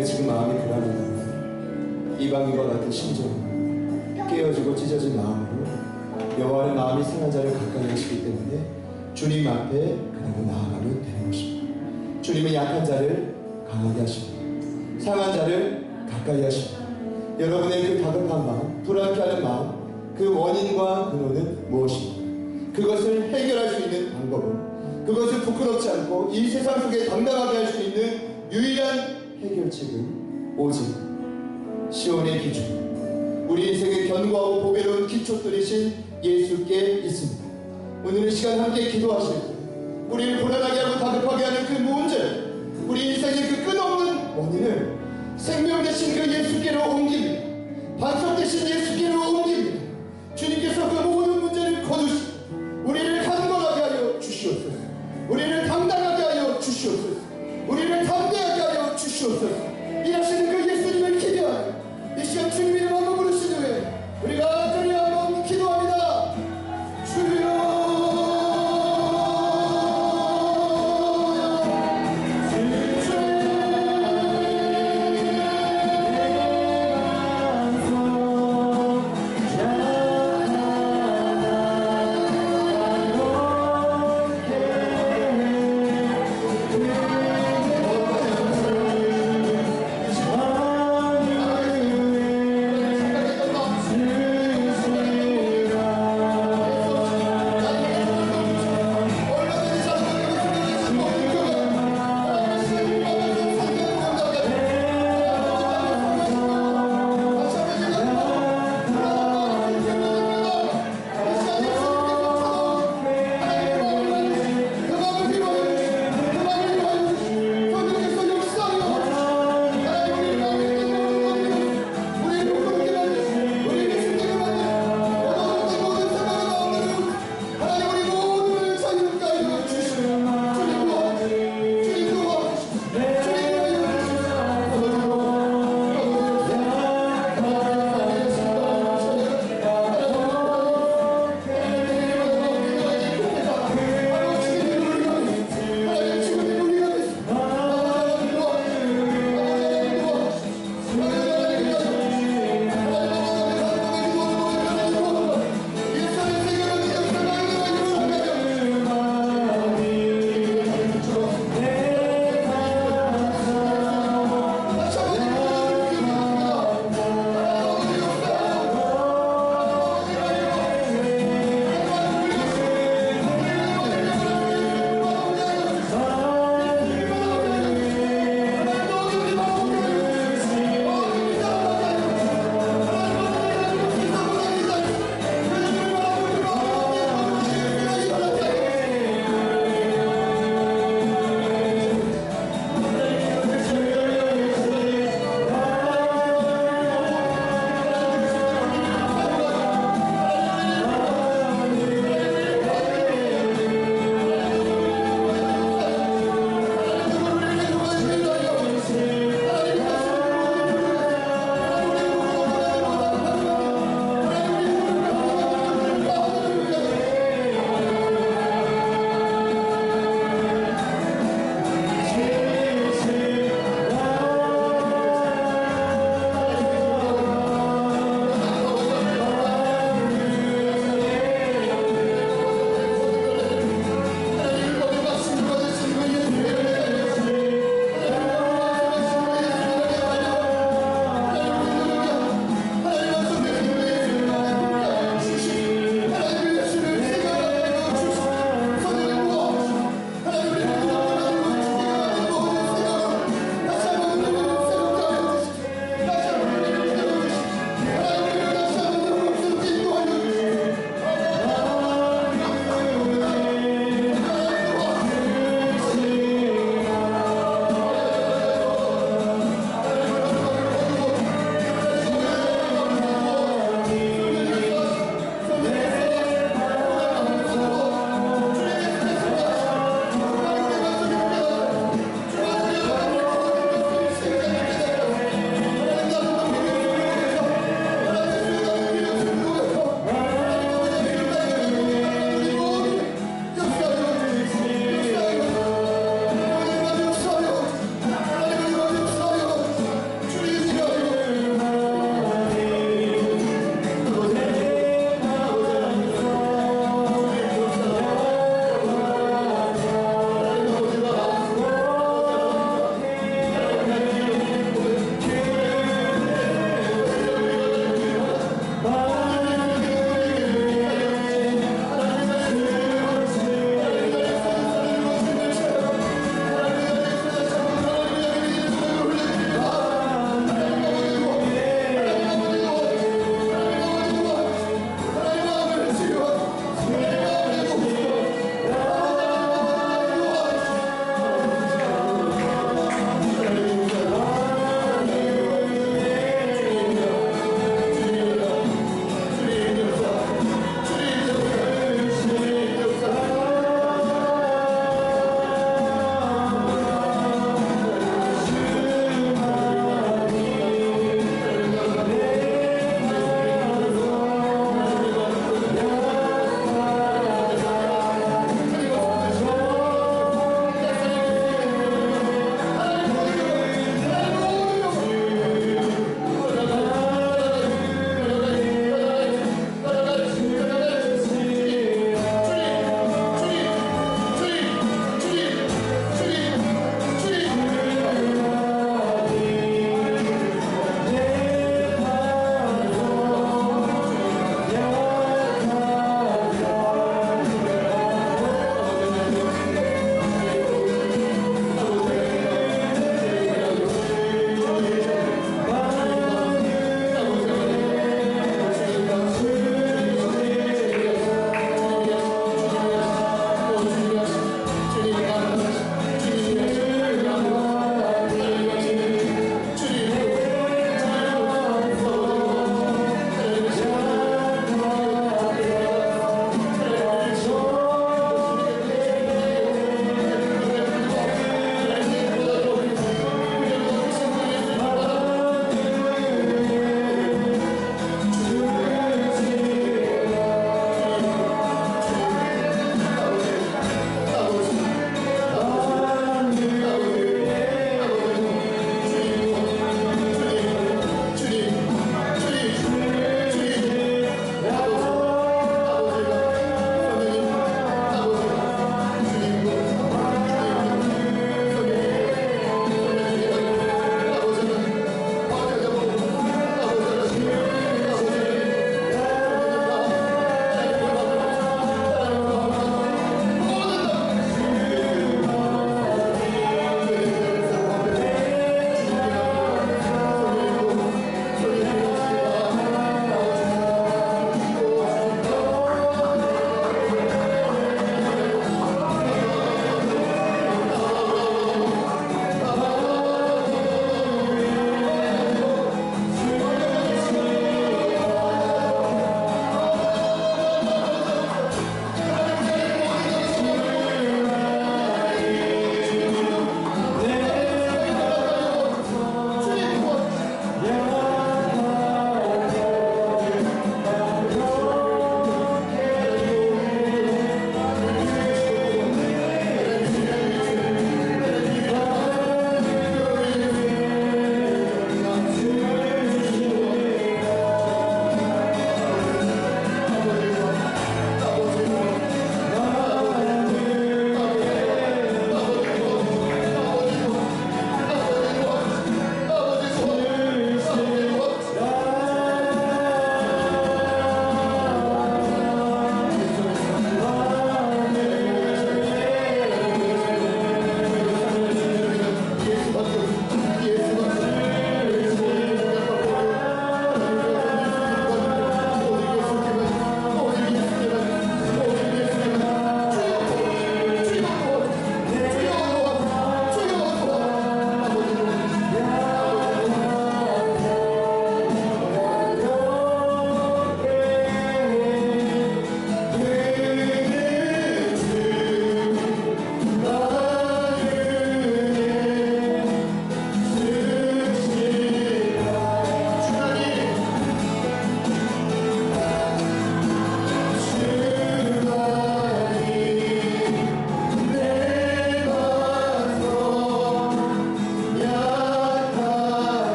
우리가 지금 마음이 불안하다면 이방인과 같은 심정, 깨어지고 찢어진 마음으로 여호와는 마음이 상한 자를 가까이 하시기 때문에 주님 앞에 그대로 나아가면 되는 것입니다. 주님은 약한 자를 강하게 하십니다. 상한 자를 가까이 하십니다. 여러분의 그 다급한 마음, 불안케하는 마음, 그 원인과 근원은 무엇입니까? 그것을 해결할 수 있는 방법은, 그것을 부끄럽지 않고 이 세상 속에 당당하게 할 수 있는 유일한 해결책은 오직 시온의 기준, 우리 인생의 견고하고 보배로운 기초들이신 예수께 있습니다. 오늘 이 시간 함께 기도하실 때 우리를 불안하게 하고 다급하게 하는 그 문제, 우리 인생의 그 끝없는 원인을 생명 대신 그 예수께로 옮깁니다. 반석 대신 예수께로 옮깁니다. 주님께서 그 모든 문제를 거두시고 우리를 강건하게 하여 주시옵소서. 우리를 당당하게 하여 주시옵소서. 우리를 담대하게 하여 주시옵소서. 일하시는 그 예수님을 기대하여 이 시간 주님 이름 한번 부르신 후에 우리가 간절히 한번 기도합니다. 주여,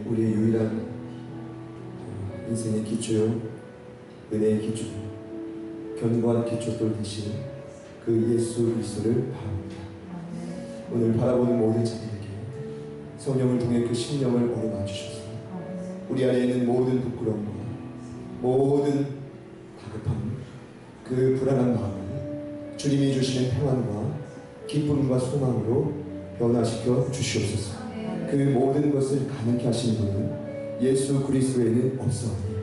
우리의 유일한 인생의 기초요, 은혜의 기초, 견고한 기초돌 되신 그 예수 그리스도를 바라봅니다. 오늘 바라보는 모든 자들에게 성령을 통해 그 심령을 어루만져 주셔서 우리 안에 있는 모든 부끄러움과 모든 다급함, 그 불안한 마음을 주님이 주시는 평안과 기쁨과 소망으로 변화시켜 주시옵소서. 그 모든 것을 가능케 하신 분은 예수 그리스도에는 없사오니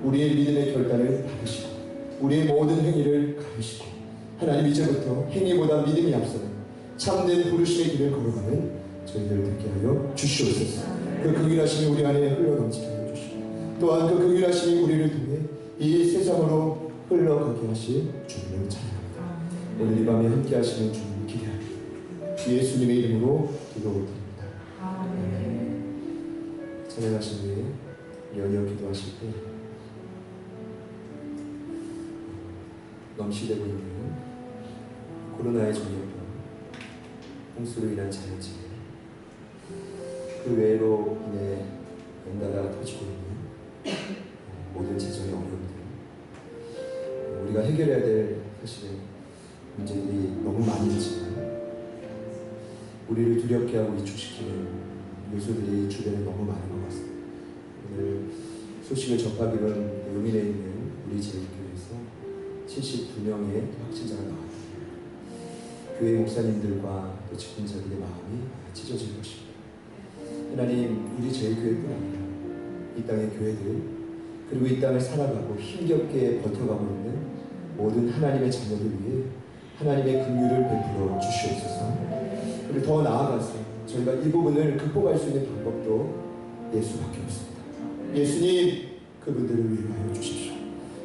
우리의 믿음의 결단을 받으시고 우리의 모든 행위를 가르시고 하나님 이제부터 행위보다 믿음이 앞서는 참된 부르심의 길을 걸어가는 저희들 듣게 하여 주시옵소서. 그 긍휼하심이 우리 안에 흘러넘치게 하여 주시고 또한 그 긍휼하심이 우리를 통해 이 세상으로 흘러가게 하실 주님을 찬양합니다. 오늘 이 밤에 함께 하시는 주님을 기대합니다. 예수님의 이름으로 기도드립니다. 찬양하신 후에 연이어 기도하실 때 넘치되고 있는 코로나의 전염병, 홍수로 인한 자연재해, 그 외로 인해 연달아 터지고 있는 모든 재정의 어려움들, 우리가 해결해야 될 사실은 문제들이 너무 많이 있지만 우리를 두렵게 하고 위축시키는 요소들이 주변에 너무 많은 것 같습니다. 오늘 소식을 접하기로는 용인에 있는 우리 제일교회에서 72명의 확진자가 나왔습니다. 교회 목사님들과 또 직분자들의 마음이 찢어질 것입니다. 하나님, 우리 제일교회뿐 아니라 이 땅의 교회들, 그리고 이 땅을 살아가고 힘겹게 버텨가고 있는 모든 하나님의 자녀들 위해 하나님의 긍휼을 베풀어 주시옵소서. 그리고 더 나아가서 저희가 이 부분을 극복할 수 있는 방법도 예수밖에 없습니다. 예수님, 그분들을 위로하여 주십시오.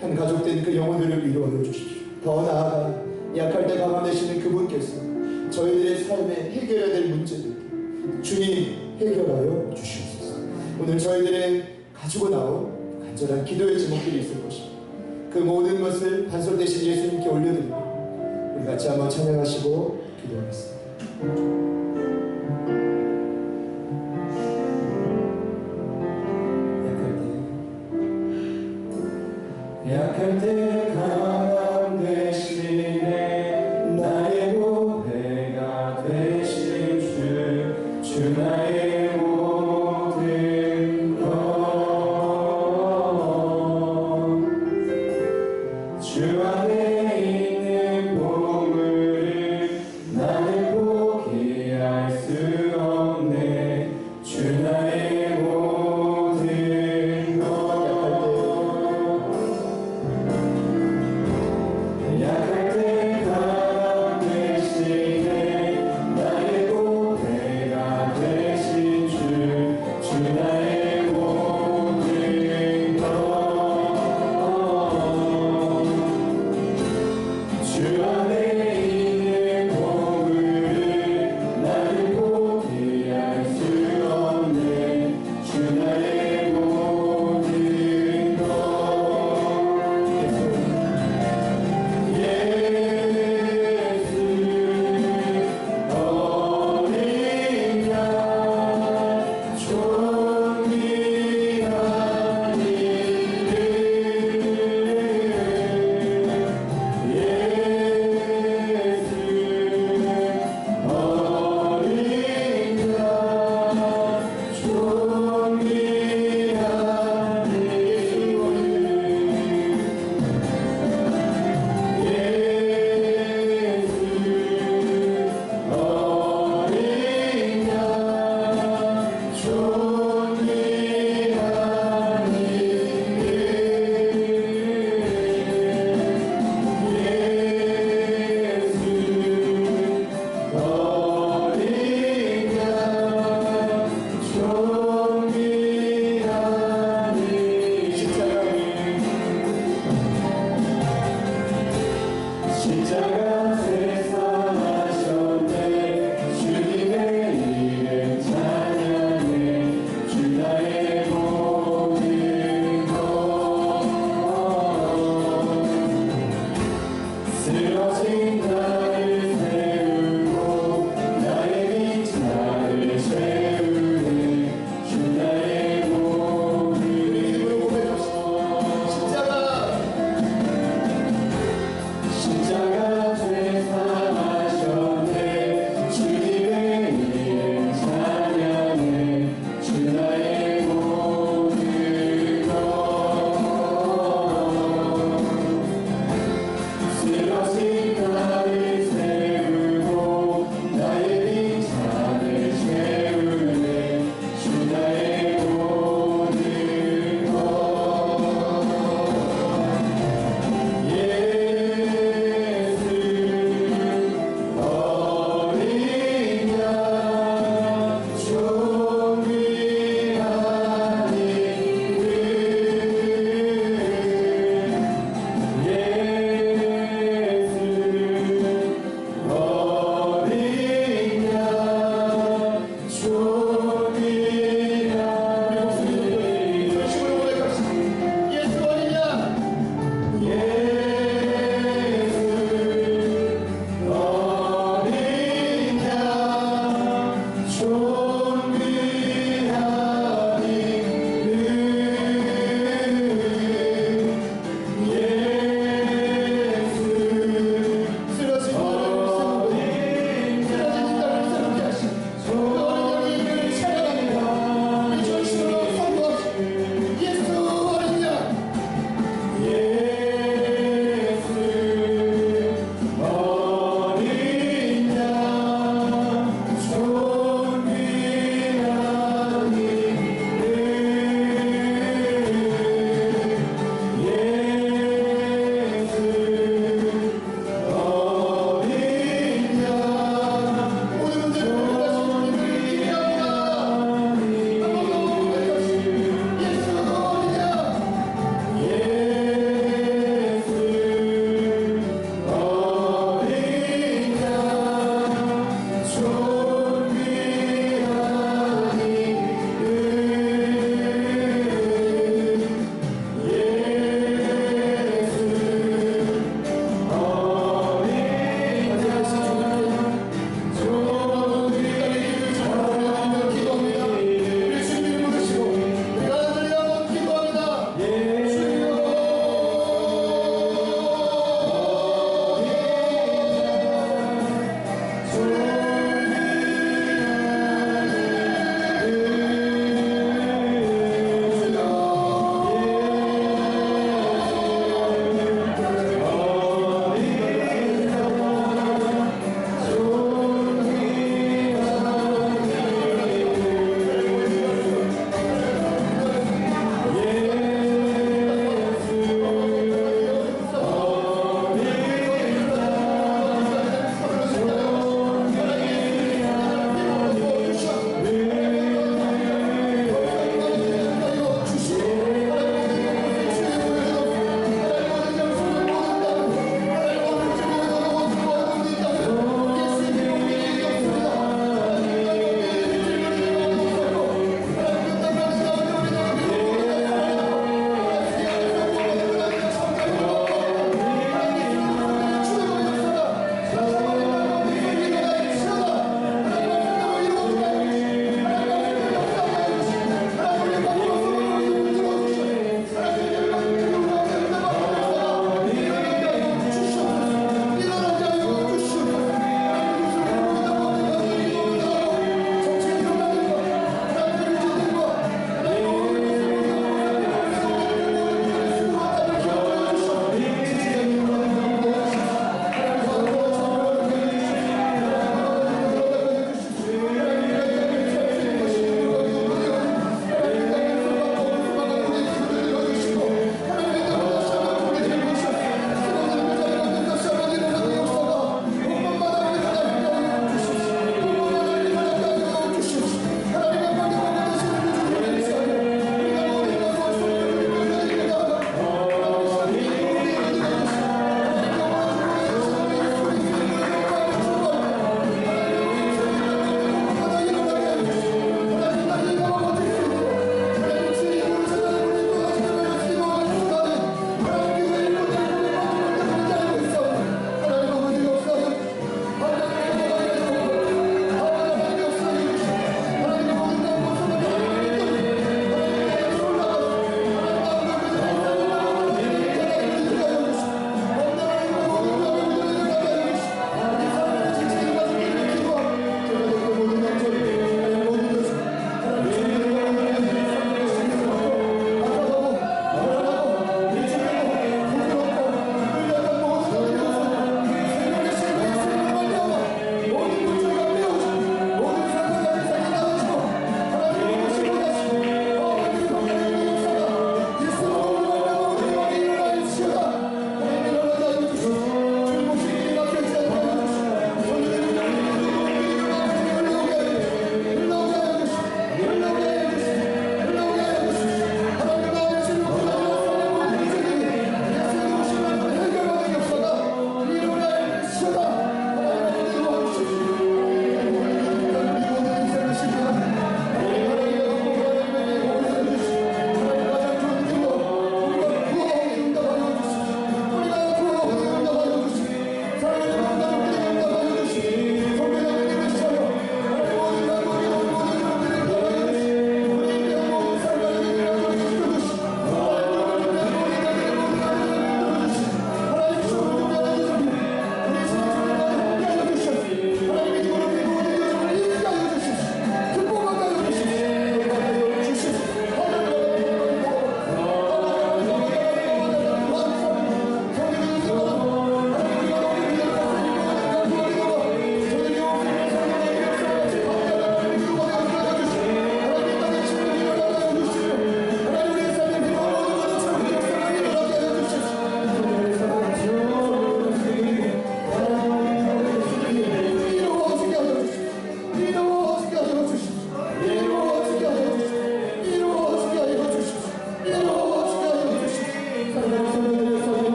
한 가족된 그 영혼들을 위로하여 주십시오. 더 나아가 약할 때 강함되시는 그분께서 저희들의 삶에 해결해야 될 문제들 주님 해결하여 주시옵소서. 오늘 저희들의 가지고 나온 간절한 기도의 제목들이 있을 것입니다. 그 모든 것을 반석되신 예수님께 올려드리고 우리 같이 한번 찬양하시고 기도하겠습니다. 약할 때 강함 되시네 나의 보배가 되신 주 나의 모든 것 주 안에 있는 보물을 나는 포기할 수 없네 주 나의 모든 것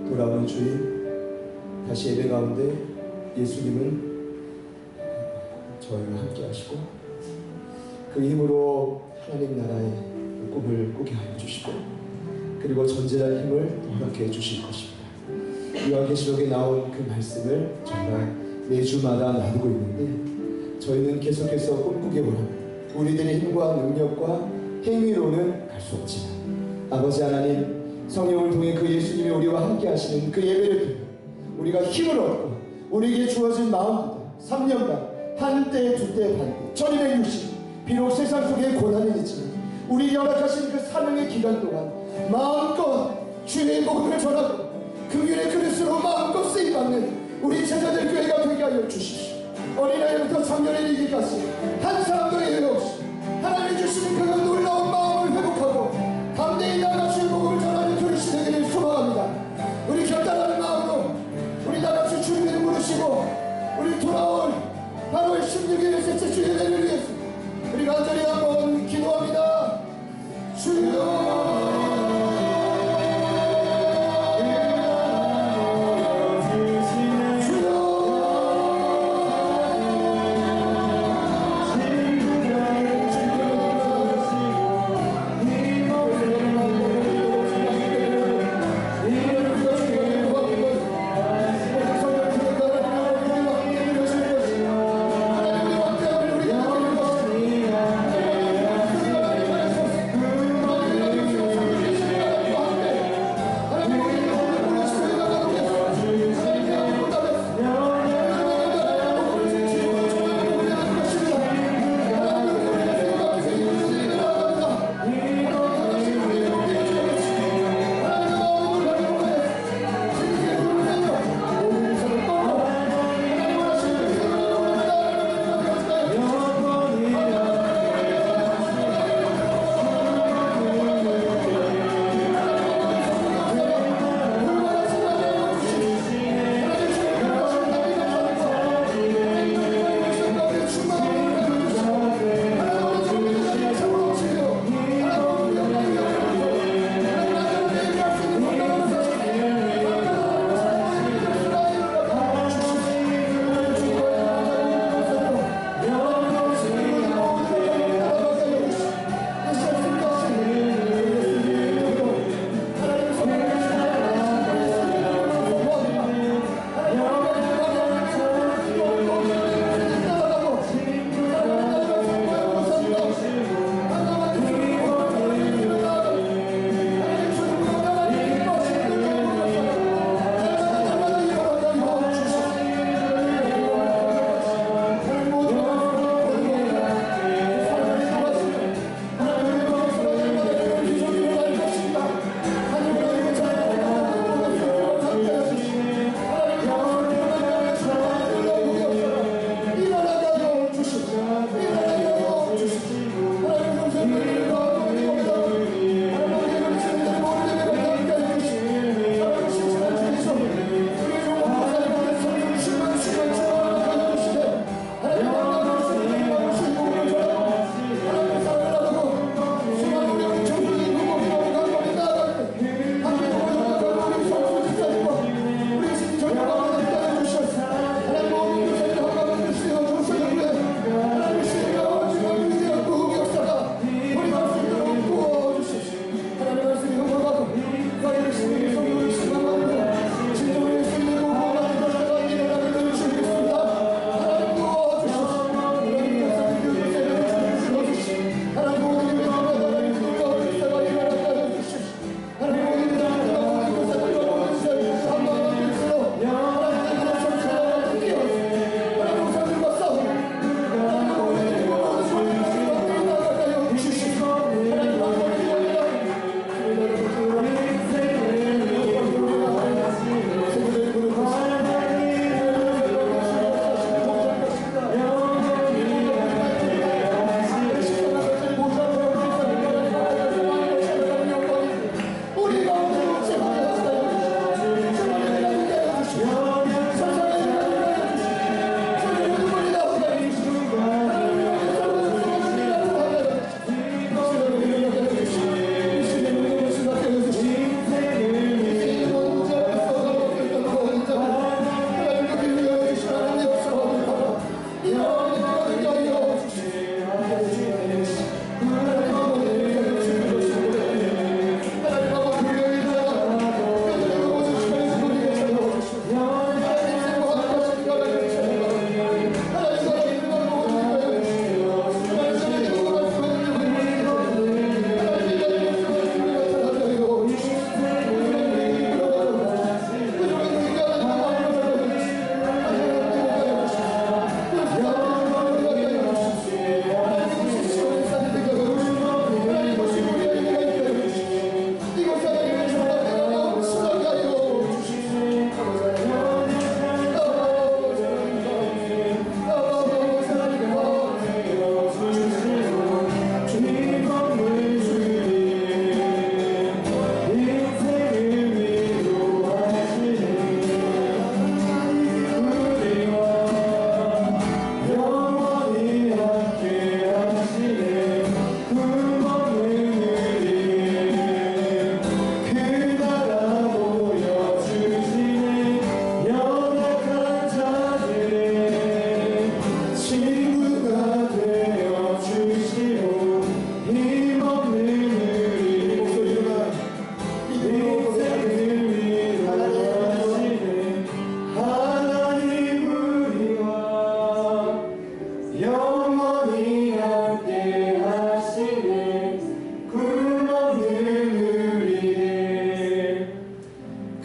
돌아오는 주님, 다시 예배 가운데 예수님은 저희와 함께 하시고 그 힘으로 하나님 나라의 꿈을 꾸게 하여 주시고 그리고 전진할 힘을 허락해 주실 것입니다. 요한계시록에 나온 그 말씀을 정말 매주마다 나누고 있는데 저희는 계속해서 꿈꾸기 원합니다. 우리들의 힘과 능력과 행위로는 갈 수 없지만 아버지 하나님, 성령을 통해 그 예수님이 우리와 함께 하시는 그 예배를 통해 우리가 힘을 얻고 우리에게 주어진 마음보다 3년간 한때 두때 반때 1260 비록 세상 속에 고난은 있지만 우리에게 허락하신 그 사명의 기간 동안 마음껏 주의 복음을 전하고 긍휼의 그릇으로 마음껏 쓰임받는 우리 제자들 교회가 되게 하여 주십시오. 어린아이부터 청년에 이르기까지 한 사람도 예외 없이 하나님이 주시는 그 놀라운 마음을 회복하고 담대히 나아가 주의 복음을 전하는 그릇이 되기를 소망합니다. 우리 결단하는 마음으로 우리 다같이 주님의 이름 부르시고 우리 돌아올 8월 16일 셋째 주 예배를 위해서 우리 간절히 한번 기도합니다. 주여 주여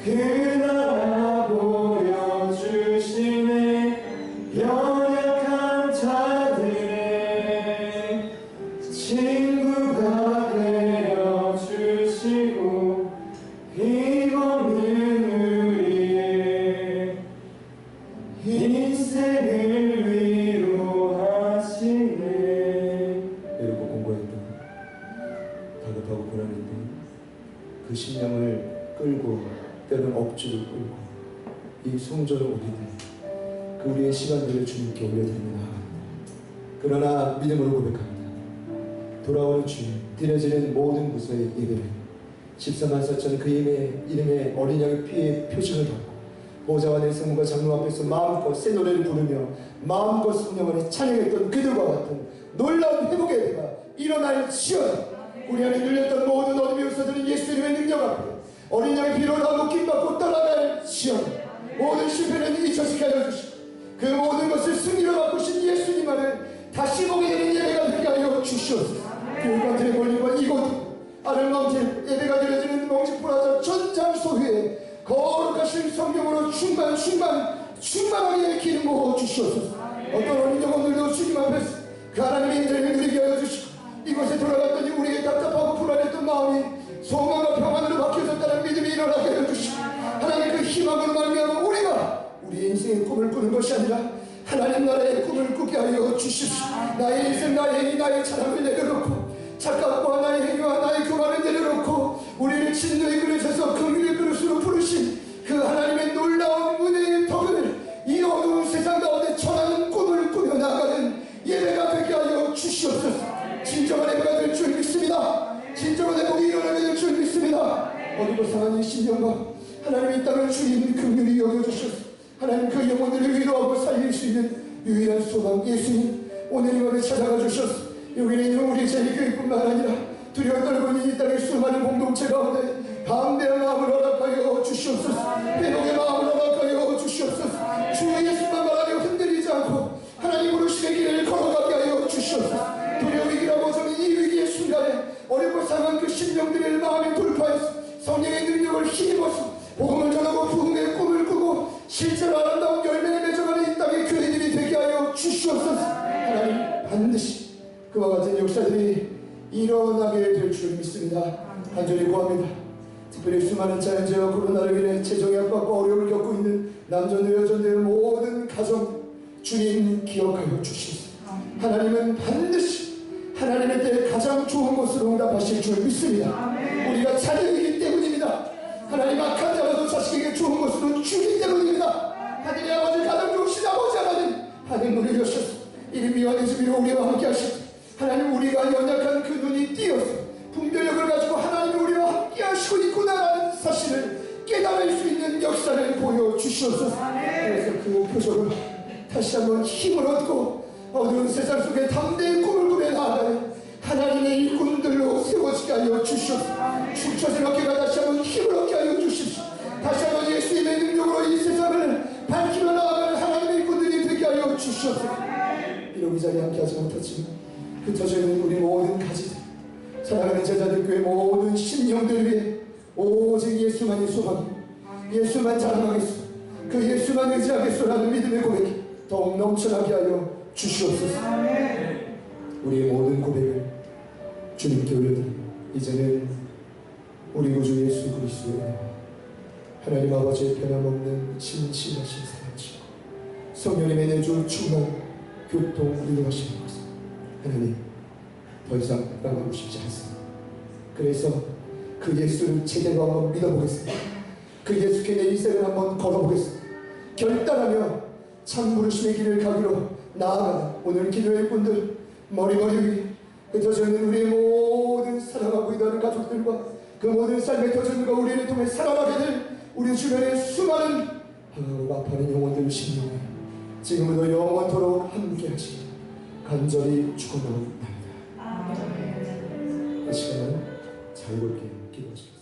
그 나라 보여주시네 연약한 자들의 친구가 되어주시고 힘없는 우리의 인생을 위로하시네. 이러고 공부했던 다급하고 불안했던 그 심령을 끌고 때로는 억지로 끌고 이 성전을 오리는 그 우리의 시간들을 주님께 올려드리며 나아갑니다. 그러나 믿음으로 고백합니다. 돌아오는 주님 드려지는 모든 부서의 예배를 14만 4천 그 이름의 어린 양의 피의 표징을 받고 보좌와 내 성문과 장로 앞에서 마음껏 새 노래를 부르며 마음껏 성령 안에 찬양했던 그들과 같은 놀라운 회복의 예배가 일어날지어다. 우리 안에 눌렸던 모든 어둠의 요소들은 예수 이름의 능력 앞에 어린 양의 피로 다 묶임받고 떠나갈지어다. 모든 실패는 잊혀지게 하여 주시고 그 모든 것을 승리로 바꾸신 예수님 안을 다시 보게 되는 예배가 되게 하여 주시옵소서. 교회가 드려볼리고 이곳 아름다운 예배가 드려지는 멍지푸라자 전장 소위에 거룩하신 성령으로 충만하게 기름 부어 주시옵소서. 어떤 어린 영혼들도 주님 앞에서 그 하나님의 인자를 누리게 하여 주시고 이곳에 돌아갔더니 우리의 답답하고 불안했던 마음이 소망과 평안으로 바뀌어졌다는 믿음이 일어나게 하여 주시고 하나님 그 희망으로 말미암아 우리가 우리의 인생의 꿈을 꾸는 것이 아니라 하나님 나라의 꿈을 꾸게 하여 주십시오. 나의 인생, 나의 행위, 나의 자랑을 내려놓고 착각과 나의 행위와 나의 교만을 내려놓고 우리를 진노의 그릇에서 긍휼의 그릇으로 부르신 그 하나님의 놀라운 은혜의 덕을 이 어두운 세상 가운데 천하는 꿈을 꾸며 나가는 예배가 되게 하여 주시옵소서. 진정한 예배가 될 줄 믿습니다. 진정한 회복이 일어나게 될 줄 믿습니다. 어리고 상한 이 심령과 하나님의 땅을 주님 긍휼히 여겨주셔서 하나님 그 영혼들을 위로하고 살릴 수 있는 유일한 소망 예수님 오늘 이 밤에 찾아가 주셔서 여기는 있는 우리 제일교회뿐만 아니라 두려워 떨고 있는 이 땅의 수많은 공동체 가운데 담대한 마음을 허락하여 주시옵소서. 회복의 마음을 허락하여 주시옵소서. 주 예수만 말하며 흔들리지 않고 하나님 부르심의 길을 걸어가게 하여 주시옵소서. 두려워 위기라고 저는 이 위기의 순간에 어렵고 상한 그 심령들의 마음에 돌파해서 성령의 능력을 힘입어서 복음을 전하고 부흥의 꿈을 꾸고 실제로 아름다운 열매를 맺어가는 이 땅의 교회들이 되게 하여 주시옵소서. 하나님 반드시 그와 같은 역사들이 일어나게 될 줄 믿습니다. 간절히 구합니다. 특별히 수많은 자연재해와 코로나로 인해 재정의 압박과 어려움을 겪고 있는 남전도 여전도의 모든 가정 주님 기억하여 주시옵소서. 하나님은 반드시 하나님의 때에 가장 좋은 것으로 응답하실 줄 믿습니다. 우리가 자녀이기 때문입니다. 하나님 악한 자라도 자식에게 좋은 것으로 주기 때문입니다. 하늘의 아버지 가장 좋으신 아버지 하나님 하늘문을 여셔서 이름이 완해주기로 우리와 함께 하시고 하나님 우리가 연약한 그 눈이 띄어서 분별력을 가지고 하나님이 우리와 함께 하시고 있구나라는 사실을 깨달을 수 있는 역사를 보여주시옵소서. 그래서 그 표적을 다시 한번 힘을 얻고 어두운 세상 속에 담대의 꿈을 꾸며 나아가는 하나님의 일꾼들로 세워지게 하여 주시옵소서. 축처진 어깨가 다시 한번 힘을 얻게 하여 주십시오. 다시 한번 예수님의 능력으로 이 세상을 밝히며 나아가는 하나님의 일꾼들이 되게 하여 주시옵소서. 비록 이 자리에 함께하지 못했지만 흩어져 있는 우리 모든 가지들 사랑하는 제자들 교회 모든 심령들 위해 오직 예수만이 소망이 예수만 자랑하겠소 그 예수만 의지하겠소라는 믿음의 고백이 더욱 넘쳐나게 하여 주시옵소서. 우리의 모든 고백을 주님께 올려드리고 이제는 우리 구주 예수 그리스도의 은혜와 하나님 아버지의 변함없는 진실하신 사랑이시고 성령님의 내주 충만 교통 인도하시는 것을 하나님 더 이상 나가고 싶지 않습니다. 그래서 그 예수를 제대로 한번 믿어보겠습니다. 그 예수께 내 인생을 한번 걸어보겠습니다. 결단하며 참 부르심의 길을 가기로 나아가는 오늘 기도의 분들 머리머리 위에 흩어져 있는 우리의 모든 사랑하고 있다는 가족들과 그 모든 삶의 터전과 우리를 통해 살아나게 될 우리 주변의 수많은 항하고 아파하는 영혼들 심령에 지금부터 영원토록 함께 하시길 간절히 축원합니다. 이 시간은 자유롭게 기도하시겠습니다.